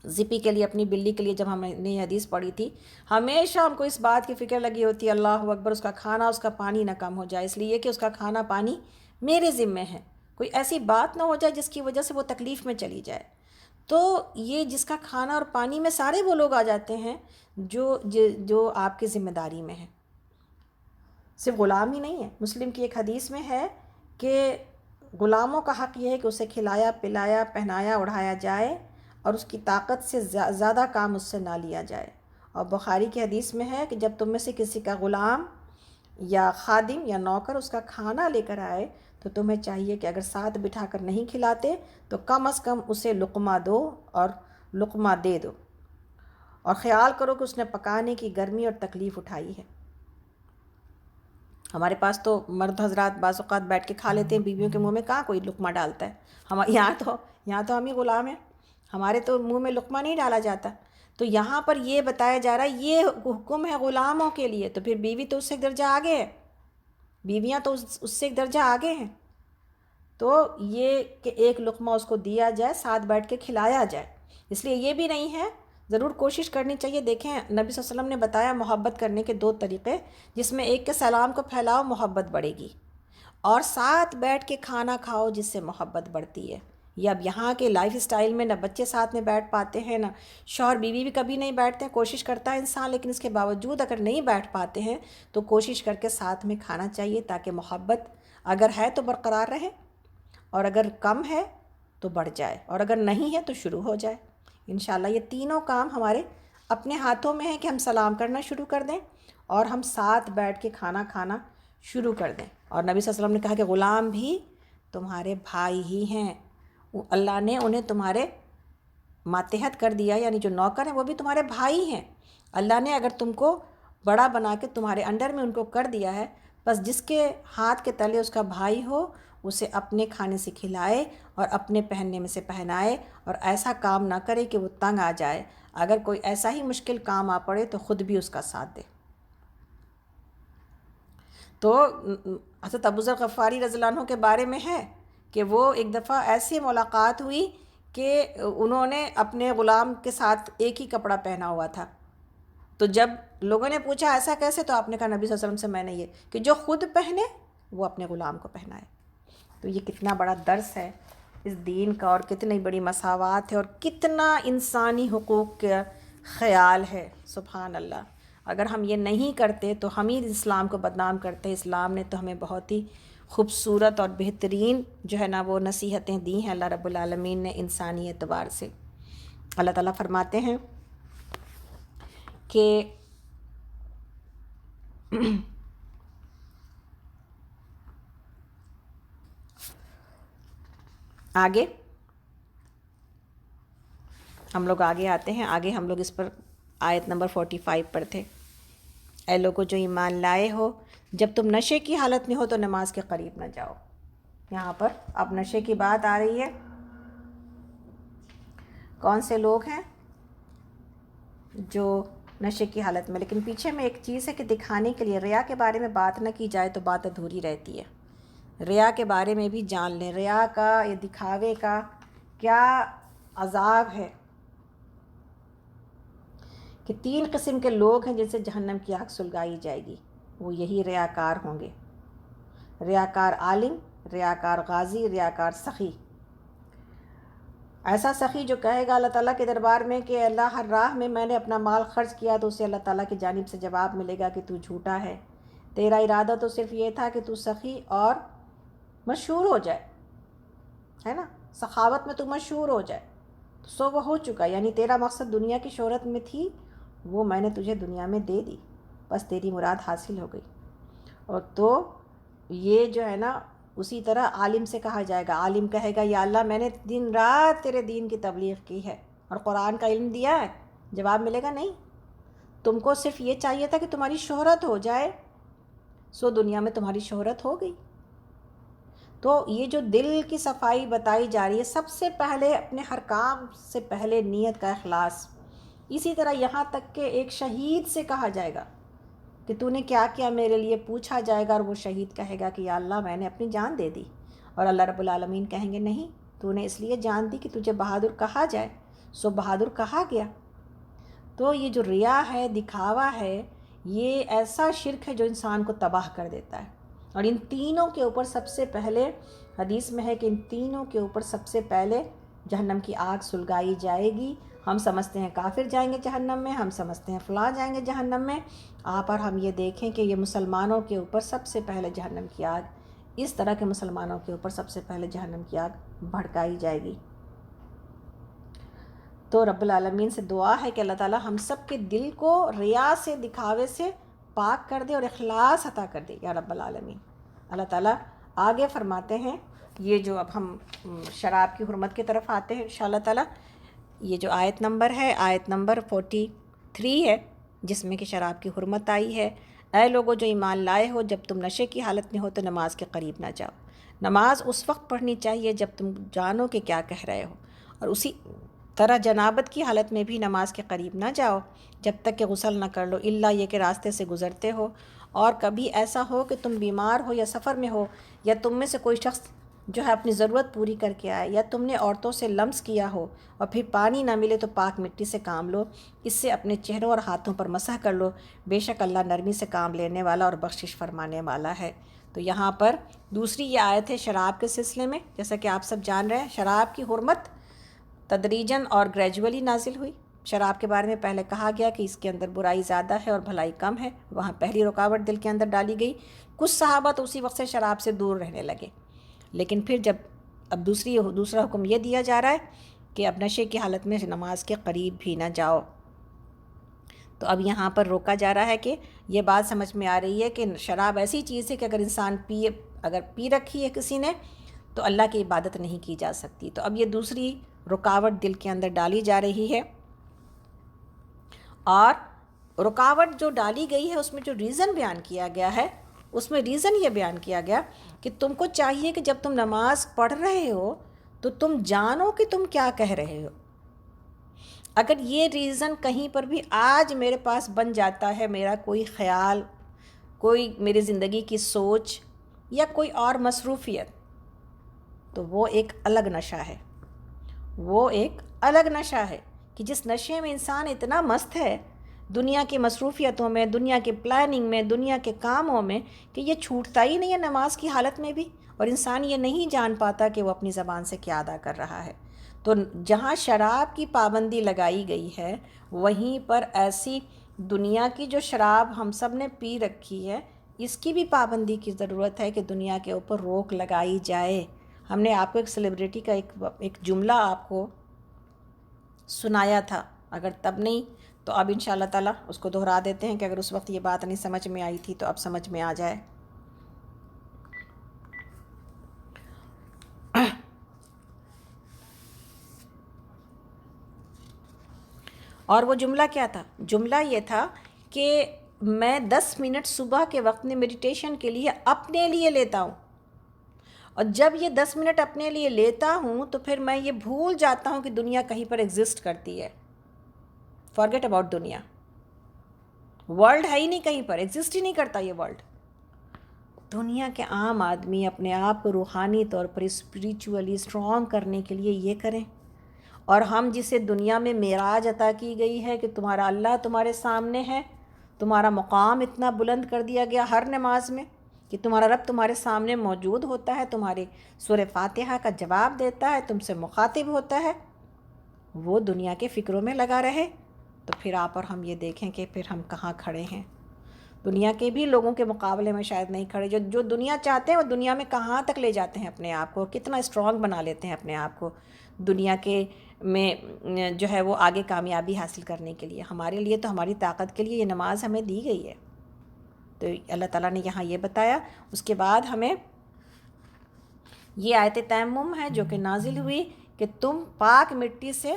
زپی کے لیے، اپنی بلی کے لیے جب ہم نے یہ حدیث پڑھی تھی، ہمیشہ ہم کو اس بات کی فکر لگی ہوتی ہے اللہ اکبر اس کا کھانا اس کا پانی نہ کم ہو جائے، اس لیے کہ اس کا کھانا پانی میرے ذمے ہے، کوئی ایسی بات نہ ہو جائے جس کی وجہ سے وہ تکلیف میں چلی جائے۔ تو یہ جس کا کھانا اور پانی میں سارے وہ لوگ آ جاتے ہیں جو آپ کی ذمہ داری میں ہیں۔ صرف غلام ہی نہیں ہے، مسلم کی ایک حدیث میں ہے کہ غلاموں کا حق یہ ہے کہ اسے کھلایا پلایا پہنایا اڑھایا جائے اور اس کی طاقت سے زیادہ کام اس سے نہ لیا جائے۔ اور بخاری کی حدیث میں ہے کہ جب تم میں سے کسی کا غلام یا خادم یا نوکر اس کا کھانا لے کر آئے تو تمہیں چاہیے کہ اگر ساتھ بٹھا کر نہیں کھلاتے تو کم از کم اسے لقمہ دو اور لقمہ دے دو، اور خیال کرو کہ اس نے پکانے کی گرمی اور تکلیف اٹھائی ہے۔ ہمارے پاس تو مرد حضرات بعض اوقات بیٹھ کے کھا لیتے ہیں، بیویوں کے منہ میں کہاں کوئی لقمہ ڈالتا ہے۔ یہاں تو ہم ہی غلام ہیں، ہمارے تو منہ میں لقمہ نہیں ڈالا جاتا۔ تو یہاں پر یہ بتایا جا رہا ہے یہ حکم ہے غلاموں کے لیے، تو پھر بیوی تو اس سے ایک درجہ آگے ہے، بیویاں تو اس سے ایک درجہ آگے ہیں۔ تو یہ کہ ایک لقمہ اس کو دیا جائے، ساتھ بیٹھ کے کھلایا جائے۔ اس لیے یہ بھی نہیں ہے، ضرور کوشش کرنی چاہیے۔ دیکھیں نبی صلی اللہ علیہ وسلم نے بتایا محبت کرنے کے 2 طریقے، جس میں ایک کے سلام کو پھیلاؤ محبت بڑھے گی، اور ساتھ بیٹھ کے کھانا کھاؤ جس سے محبت بڑھتی ہے۔ یہ اب یہاں کے لائف اسٹائل میں نہ بچے ساتھ میں بیٹھ پاتے ہیں، نہ شوہر بیوی بھی کبھی نہیں بیٹھتے ہیں۔ کوشش کرتا ہے انسان، لیکن اس کے باوجود اگر نہیں بیٹھ پاتے ہیں تو کوشش کر کے ساتھ میں کھانا چاہیے، تاکہ محبت اگر ہے تو برقرار رہے، اور اگر کم ہے تو بڑھ جائے، اور اگر نہیں ہے تو شروع ہو جائے۔ انشاءاللہ یہ تینوں کام ہمارے اپنے ہاتھوں میں ہیں کہ ہم سلام کرنا شروع کر دیں اور ہم ساتھ بیٹھ کے کھانا کھانا شروع کر دیں۔ اور نبی صلی اللہ علیہ وسلم نے کہا کہ غلام بھی تمہارے بھائی ہی ہیں، اللہ نے انہیں تمہارے ماتحت کر دیا، یعنی جو نوکر ہیں وہ بھی تمہارے بھائی ہیں۔ اللہ نے اگر تم کو بڑا بنا کے تمہارے انڈر میں ان کو کر دیا ہے، بس جس کے ہاتھ کے تلے اس کا بھائی ہو اسے اپنے کھانے سے کھلائے اور اپنے پہننے میں سے پہنائے، اور ایسا کام نہ کرے کہ وہ تنگ آ جائے۔ اگر کوئی ایسا ہی مشکل کام آ پڑے تو خود بھی اس کا ساتھ دے۔ تو حضرت ابو ذر غفاری رضی اللہ عنہ کے بارے میں ہے کہ وہ ایک دفعہ ایسی ملاقات ہوئی کہ انہوں نے اپنے غلام کے ساتھ ایک ہی کپڑا پہنا ہوا تھا۔ تو جب لوگوں نے پوچھا ایسا کیسے، تو آپ نے کہا نبی صلی اللہ علیہ وسلم سے میں نے یہ کہ جو خود پہنے وہ اپنے غلام کو پہنائے۔ تو یہ کتنا بڑا درس ہے اس دین کا، اور کتنی بڑی مساوات ہے، اور کتنا انسانی حقوق کا خیال ہے۔ سبحان اللہ، اگر ہم یہ نہیں کرتے تو ہم ہی اسلام کو بدنام کرتے۔ اسلام نے تو ہمیں بہت ہی خوبصورت اور بہترین جو ہے نا وہ نصیحتیں دی ہیں اللہ رب العالمین نے انسانی اعتبار سے۔ اللہ تعالیٰ فرماتے ہیں کہ آگے ہم لوگ آگے آتے ہیں، آگے ہم لوگ اس پر آیت نمبر 45 پر تھے۔ اے لوگوں جو ایمان لائے ہو، جب تم نشے کی حالت میں ہو تو نماز کے قریب نہ جاؤ۔ یہاں پر اب نشے کی بات آ رہی ہے۔ کون سے لوگ ہیں جو نشے کی حالت میں، لیکن پیچھے میں ایک چیز ہے کہ دکھانے کے لیے، ریا کے بارے میں بات نہ کی جائے تو بات ادھوری رہتی ہے۔ ریا کے بارے میں بھی جان لیں، ریا کا یا دکھاوے کا کیا عذاب ہے، کہ 3 قسم کے لوگ ہیں جن سے جہنم کی آگ سلگائی جائے گی، وہ یہی ریاکار ہوں گے۔ ریاکار عالم، ریاکار غازی، ریاکار سخی۔ ایسا سخی جو کہے گا اللہ تعالیٰ کے دربار میں کہ اللہ ہر راہ میں میں نے اپنا مال خرچ کیا، تو اسے اللہ تعالیٰ کی جانب سے جواب ملے گا کہ تو جھوٹا ہے، تیرا ارادہ تو صرف یہ تھا کہ تو سخی اور مشہور ہو جائے، ہے نا، سخاوت میں تو مشہور ہو جائے، سو وہ ہو چکا، یعنی تیرا مقصد دنیا کی شہرت میں تھی، وہ میں نے تجھے دنیا میں دے دی، بس تیری مراد حاصل ہو گئی۔ اور تو یہ جو ہے نا اسی طرح عالم سے کہا جائے گا، عالم کہے گا یا اللہ میں نے دن رات تیرے دین کی تبلیغ کی ہے اور قرآن کا علم دیا ہے، جواب ملے گا نہیں، تم کو صرف یہ چاہیے تھا کہ تمہاری شہرت ہو جائے، سو دنیا میں تمہاری شہرت ہو گئی۔ تو یہ جو دل کی صفائی بتائی جا رہی ہے، سب سے پہلے اپنے ہر کام سے پہلے نیت کا اخلاص۔ اسی طرح یہاں تک کہ ایک شہید سے کہا جائے گا کہ تو نے کیا کیا میرے لیے، پوچھا جائے گا، اور وہ شہید کہے گا کہ یا اللہ میں نے اپنی جان دے دی، اور اللہ رب العالمین کہیں گے نہیں، تو نے اس لیے جان دی کہ تجھے بہادر کہا جائے، سو بہادر کہا گیا۔ تو یہ جو ریا ہے، دکھاوا ہے، یہ ایسا شرک ہے جو انسان کو تباہ کر دیتا ہے، اور ان تینوں کے اوپر سب سے پہلے حدیث میں ہے کہ ان تینوں کے اوپر سب سے پہلے جہنم کی آگ سلگائی جائے گی، ہم سمجھتے ہیں کافر جائیں گے جہنم میں، ہم سمجھتے ہیں فلاں جائیں گے جہنم میں، پر ہم یہ دیکھیں کہ یہ مسلمانوں کے اوپر سب سے پہلے جہنم کی آگ، اس طرح کے مسلمانوں کے اوپر سب سے پہلے جہنم کی آگ بھڑکائی جائے گی۔ تو رب العالمین سے دعا ہے کہ اللہ تعالیٰ ہم سب کے دل کو ریا سے، دکھاوے سے پاک کر دے اور اخلاص عطا کر دے یا رب العالمین۔ اللہ تعالیٰ آگے فرماتے ہیں، یہ جو اب ہم شراب کی حرمت کی طرف آتے ہیں انشاءاللہ تعالیٰ، یہ جو آیت نمبر ہے، آیت نمبر 43 ہے، جس میں کہ شراب کی حرمت آئی ہے۔ اے لوگو جو ایمان لائے ہو، جب تم نشے کی حالت میں ہو تو نماز کے قریب نہ جاؤ۔ نماز اس وقت پڑھنی چاہیے جب تم جانو کہ کیا کہہ رہے ہو، اور اسی طرح جنابت کی حالت میں بھی نماز کے قریب نہ جاؤ جب تک کہ غسل نہ کر لو، الا یہ کہ راستے سے گزرتے ہو، اور کبھی ایسا ہو کہ تم بیمار ہو یا سفر میں ہو، یا تم میں سے کوئی شخص جو ہے اپنی ضرورت پوری کر کے آئے، یا تم نے عورتوں سے لمس کیا ہو اور پھر پانی نہ ملے تو پاک مٹی سے کام لو، اس سے اپنے چہروں اور ہاتھوں پر مسح کر لو، بے شک اللہ نرمی سے کام لینے والا اور بخشش فرمانے والا ہے۔ تو یہاں پر دوسری یہ آیت ہے شراب کے سلسلے میں، جیسا کہ آپ سب جان رہے ہیں شراب کی حرمت تدریجاً اور گریجولی نازل ہوئی۔ شراب کے بارے میں پہلے کہا گیا کہ اس کے اندر برائی زیادہ ہے اور بھلائی کم ہے، وہاں پہلی رکاوٹ دل کے اندر ڈالی گئی۔ کچھ صحابہ تو اسی وقت سے شراب سے دور رہنے لگے، لیکن پھر جب اب دوسرا حکم یہ دیا جا رہا ہے کہ اب نشے کی حالت میں نماز کے قریب بھی نہ جاؤ، تو اب یہاں پر روکا جا رہا ہے کہ یہ بات سمجھ میں آ رہی ہے کہ شراب ایسی چیز ہے کہ اگر انسان اگر پی رکھی ہے کسی نے تو اللہ کی عبادت نہیں کی جا سکتی۔ تو اب یہ دوسری رکاوٹ دل کے اندر ڈالی جا رہی ہے، اور رکاوٹ جو ڈالی گئی ہے اس میں جو ریزن بیان کیا گیا ہے، اس میں ریزن یہ بیان کیا گیا کہ تم کو چاہیے کہ جب تم نماز پڑھ رہے ہو تو تم جانو کہ تم کیا کہہ رہے ہو۔ اگر یہ ریزن کہیں پر بھی آج میرے پاس بن جاتا ہے، میرا کوئی خیال، کوئی میری زندگی کی سوچ یا کوئی اور مصروفیت، تو وہ ایک الگ نشہ ہے، وہ ایک الگ نشہ ہے کہ جس نشے میں انسان اتنا مست ہے دنیا کی مصروفیتوں میں، دنیا کی پلاننگ میں، دنیا کے کاموں میں، کہ یہ چھوٹتا ہی نہیں ہے نماز کی حالت میں بھی، اور انسان یہ نہیں جان پاتا کہ وہ اپنی زبان سے کیا ادا کر رہا ہے۔ تو جہاں شراب کی پابندی لگائی گئی ہے، وہیں پر ایسی دنیا کی جو شراب ہم سب نے پی رکھی ہے، اس کی بھی پابندی کی ضرورت ہے کہ دنیا کے اوپر روک لگائی جائے۔ ہم نے آپ کو ایک سیلیبریٹی کا ایک جملہ آپ کو سنایا تھا، اگر تب نہیں تو اب انشاءاللہ تعالیٰ اس کو دہرا دیتے ہیں کہ اگر اس وقت یہ بات نہیں سمجھ میں آئی تھی تو اب سمجھ میں آ جائے۔ اور وہ جملہ کیا تھا؟ جملہ یہ تھا کہ میں 10 منٹ صبح کے وقت میں میڈیٹیشن کے لیے اپنے لیے لیتا ہوں، اور جب یہ 10 منٹ اپنے لیے لیتا ہوں تو پھر میں یہ بھول جاتا ہوں کہ دنیا کہیں پر ایگزسٹ کرتی ہے۔ فارگیٹ اباؤٹ دنیا، ورلڈ ہے ہی نہیں، کہیں پر ایگزسٹ ہی نہیں کرتا یہ ورلڈ۔ دنیا کے عام آدمی اپنے آپ کو روحانی طور پر اسپریچولی اسٹرانگ کرنے کے لیے یہ کریں، اور ہم جسے دنیا میں معراج عطا کی گئی ہے کہ تمہارا اللہ تمہارے سامنے ہے، تمہارا مقام اتنا بلند کر دیا گیا ہر نماز میں کہ تمہارا رب تمہارے سامنے موجود ہوتا ہے، تمہارے سورہ فاتحہ کا جواب دیتا ہے، تم سے مخاطب ہوتا ہے، وہ دنیا کے فکروں میں لگا رہے، تو پھر آپ اور ہم یہ دیکھیں کہ پھر ہم کہاں کھڑے ہیں۔ دنیا کے بھی لوگوں کے مقابلے میں شاید نہیں کھڑے، جو دنیا چاہتے ہیں وہ دنیا میں کہاں تک لے جاتے ہیں اپنے آپ کو، کتنا اسٹرانگ بنا لیتے ہیں اپنے آپ کو دنیا کے میں جو ہے وہ آگے کامیابی حاصل کرنے کے لیے۔ ہمارے لیے تو ہماری طاقت کے لیے یہ نماز ہمیں دی گئی ہے، تو اللہ تعالیٰ نے یہاں یہ بتایا۔ اس کے بعد ہمیں یہ آیت تیمم ہے جو کہ نازل ہوئی کہ تم پاک مٹی سے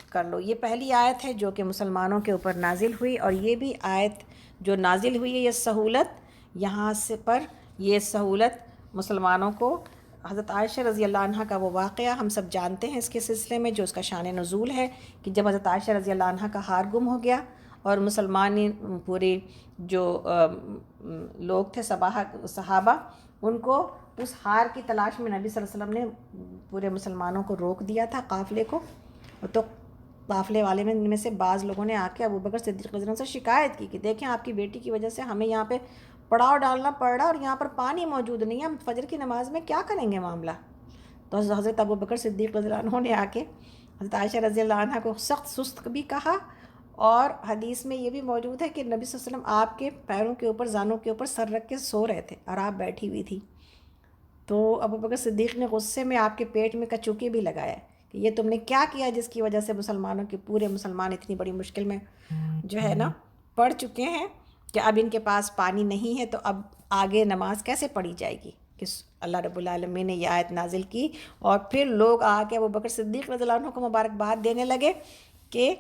کر لو، یہ پہلی آیت ہے جو کہ مسلمانوں کے اوپر نازل ہوئی، اور یہ بھی آیت جو نازل ہوئی ہے یہ سہولت یہاں سے پر، یہ سہولت مسلمانوں کو حضرت عائشہ رضی اللہ عنہ کا وہ واقعہ ہم سب جانتے ہیں اس کے سلسلے میں، جو اس کا شان نزول ہے کہ جب حضرت عائشہ رضی اللہ عنہ کا ہار گم ہو گیا اور مسلمان پورے جو لوگ تھے صحابہ، ان کو اس ہار کی تلاش میں نبی صلی اللہ علیہ وسلم نے پورے مسلمانوں کو روک دیا تھا، قافلے کو، تو قافلے والے میں سے بعض لوگوں نے آ کے ابوبکر صدیق رضی اللہ عنہ سے شکایت کی کہ دیکھیں آپ کی بیٹی کی وجہ سے ہمیں یہاں پہ پڑاؤ ڈالنا پڑ رہا اور یہاں پر پانی موجود نہیں ہے، ہم فجر کی نماز میں کیا کریں گے معاملہ۔ تو حضرت ابوبکر صدیق رضی اللہ عنہ نے آ کے حضرت عائشہ رضی اللہ عنہ کو سخت سست بھی کہا، اور حدیث میں یہ بھی موجود ہے کہ نبی صلی اللہ علیہ وسلم آپ کے پیروں کے اوپر، زانوں کے اوپر سر رکھ کے سو رہے تھے اور آپ بیٹھی ہوئی تھی. تو ابو بکر صدیق نے غصے میں آپ کے پیٹ میں کچوکی بھی لگایا کہ یہ تم نے کیا کیا جس کی وجہ سے مسلمانوں کے پورے مسلمان اتنی بڑی مشکل میں جو ہے نا پڑ چکے ہیں کہ اب ان کے پاس پانی نہیں ہے، تو اب آگے نماز کیسے پڑھی جائے گی. کہ اللہ رب العالمین نے یہ آیت نازل کی، اور پھر لوگ آ کے ابو بکر صدیق رضی اللہ عنہ کو مبارکباد دینے لگے کہ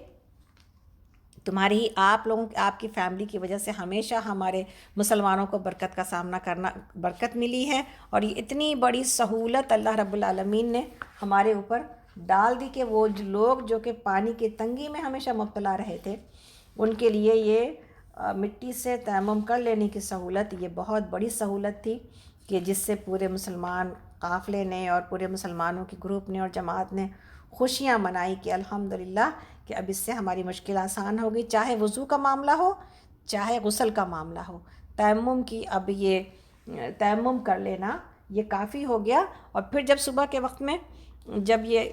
تمہاری آپ لوگوں، آپ کی فیملی کی وجہ سے ہمیشہ ہمارے مسلمانوں کو برکت کا سامنا کرنا، برکت ملی ہے، اور یہ اتنی بڑی سہولت اللہ رب العالمین نے ہمارے اوپر ڈال دی کہ وہ لوگ جو کہ پانی کی تنگی میں ہمیشہ مبتلا رہے تھے، ان کے لیے یہ مٹی سے تیمم کر لینے کی سہولت یہ بہت بڑی سہولت تھی کہ جس سے پورے مسلمان قافلے نے اور پورے مسلمانوں کی گروپ نے اور جماعت نے خوشیاں منائی کہ الحمدللہ کہ اب اس سے ہماری مشکل آسان ہوگی، چاہے وضو کا معاملہ ہو چاہے غسل کا معاملہ ہو. تیمم کی اب یہ تیمم کر لینا یہ کافی ہو گیا. اور پھر جب صبح کے وقت میں جب یہ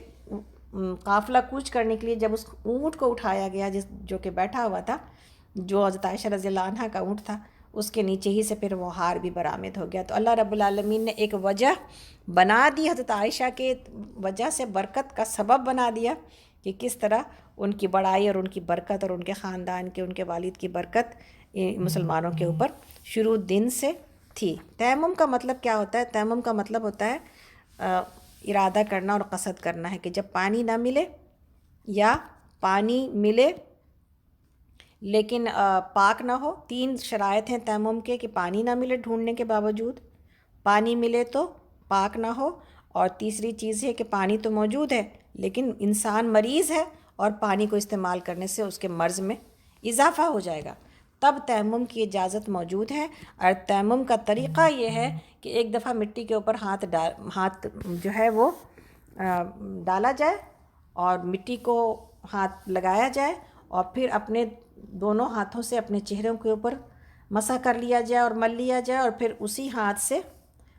قافلہ کوچ کرنے کے لیے جب اس اونٹ کو اٹھایا گیا جو کہ بیٹھا ہوا تھا، جو حضرت عائشہ رضی اللہ عنہ کا اونٹ تھا، اس کے نیچے ہی سے پھر وہ ہار بھی برآمد ہو گیا. تو اللہ رب العالمین نے ایک وجہ بنا دی، حضرت عائشہ کے وجہ سے برکت کا سبب بنا دیا کہ کس طرح ان کی بڑائی اور ان کی برکت اور ان کے خاندان کے، ان کے والد کی برکت مسلمانوں کے اوپر شروع دن سے تھی. تیمم کا مطلب کیا ہوتا ہے؟ تیمم کا مطلب ہوتا ہے ارادہ کرنا اور قصد کرنا ہے کہ جب پانی نہ ملے یا پانی ملے لیکن پاک نہ ہو. 3 شرائط ہیں تیمم کے کہ پانی نہ ملے ڈھونڈنے کے باوجود، پانی ملے تو پاک نہ ہو، اور تیسری چیز ہے کہ پانی تو موجود ہے لیکن انسان مریض ہے اور پانی کو استعمال کرنے سے اس کے مرض میں اضافہ ہو جائے گا، تب تیمم کی اجازت موجود ہے. اور تیمم کا طریقہ یہ ہے کہ ایک دفعہ مٹی کے اوپر ہاتھ جو ہے وہ ڈالا جائے اور مٹی کو ہاتھ لگایا جائے، اور پھر اپنے دونوں ہاتھوں سے اپنے چہروں کے اوپر مسح کر لیا جائے اور مل لیا جائے، اور پھر اسی ہاتھ سے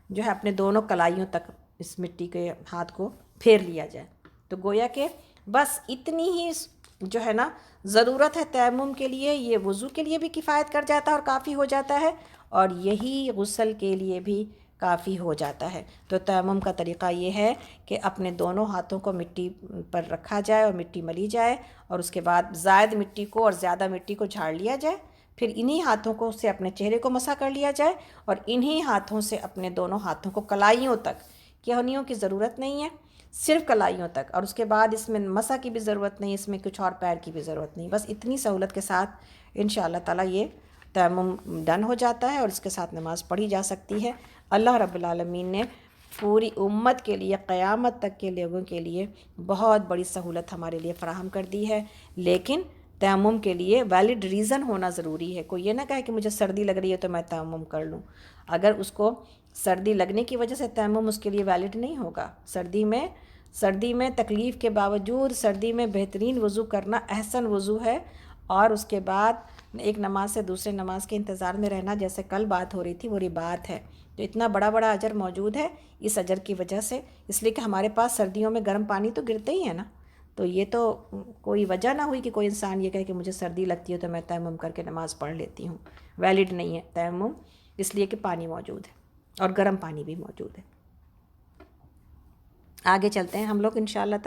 جو ہے اپنے دونوں کلائیوں تک اس مٹی کے ہاتھ کو پھیر لیا جائے. تو گویا کہ بس اتنی ہی جو ہے نا ضرورت ہے تیمم کے لیے. یہ وضو کے لیے بھی کفایت کر جاتا ہے اور کافی ہو جاتا ہے، اور یہی غسل کے لیے بھی کافی ہو جاتا ہے. تو تیمم کا طریقہ یہ ہے کہ اپنے دونوں ہاتھوں کو مٹی پر رکھا جائے اور مٹی ملی جائے، اور اس کے بعد زائد مٹی کو اور زیادہ مٹی کو جھاڑ لیا جائے، پھر انہی ہاتھوں کو سے اپنے چہرے کو مسح کر لیا جائے، اور انہی ہاتھوں سے اپنے دونوں ہاتھوں کو کلائیوں تک، کہنیوں کی ضرورت نہیں ہے، صرف کلائیوں تک. اور اس کے بعد اس میں مسح کی بھی ضرورت نہیں، اس میں کچھ اور پیر کی بھی ضرورت نہیں. بس اتنی سہولت کے ساتھ انشاءاللہ تعالیٰ یہ تیمم ڈن ہو جاتا ہے اور اس کے ساتھ نماز پڑھی جا سکتی ہے. اللہ رب العالمین نے پوری امت کے لیے، قیامت تک کے لوگوں کے لیے بہت بڑی سہولت ہمارے لیے فراہم کر دی ہے. لیکن تیمم کے لیے ویلڈ ریزن ہونا ضروری ہے. کوئی یہ نہ کہے کہ مجھے سردی لگ رہی ہے تو میں تیمم کر لوں. اگر اس کو سردی لگنے کی وجہ سے تیمم اس کے لیے ویلڈ نہیں ہوگا. سردی میں تکلیف کے باوجود سردی میں بہترین وضو کرنا احسن وضو ہے، اور اس کے بعد ایک نماز سے دوسرے نماز کے انتظار میں رہنا، جیسے کل بات ہو رہی تھی وہی بات ہے. تو اتنا بڑا اجر موجود ہے اس اجر کی وجہ سے، اس لیے کہ ہمارے پاس سردیوں میں گرم پانی تو گرتے ہی ہے نا. تو یہ تو کوئی وجہ نہ ہوئی کہ کوئی انسان یہ کہے کہ مجھے سردی لگتی ہے تو میں تیمم کر کے نماز پڑھ لیتی ہوں. ویلڈ نہیں ہے تیمم، اس لیے کہ پانی موجود ہے اور گرم پانی بھی موجود ہے. آگے چلتے ہیں ہم لوگ انشاءاللہ تعالی.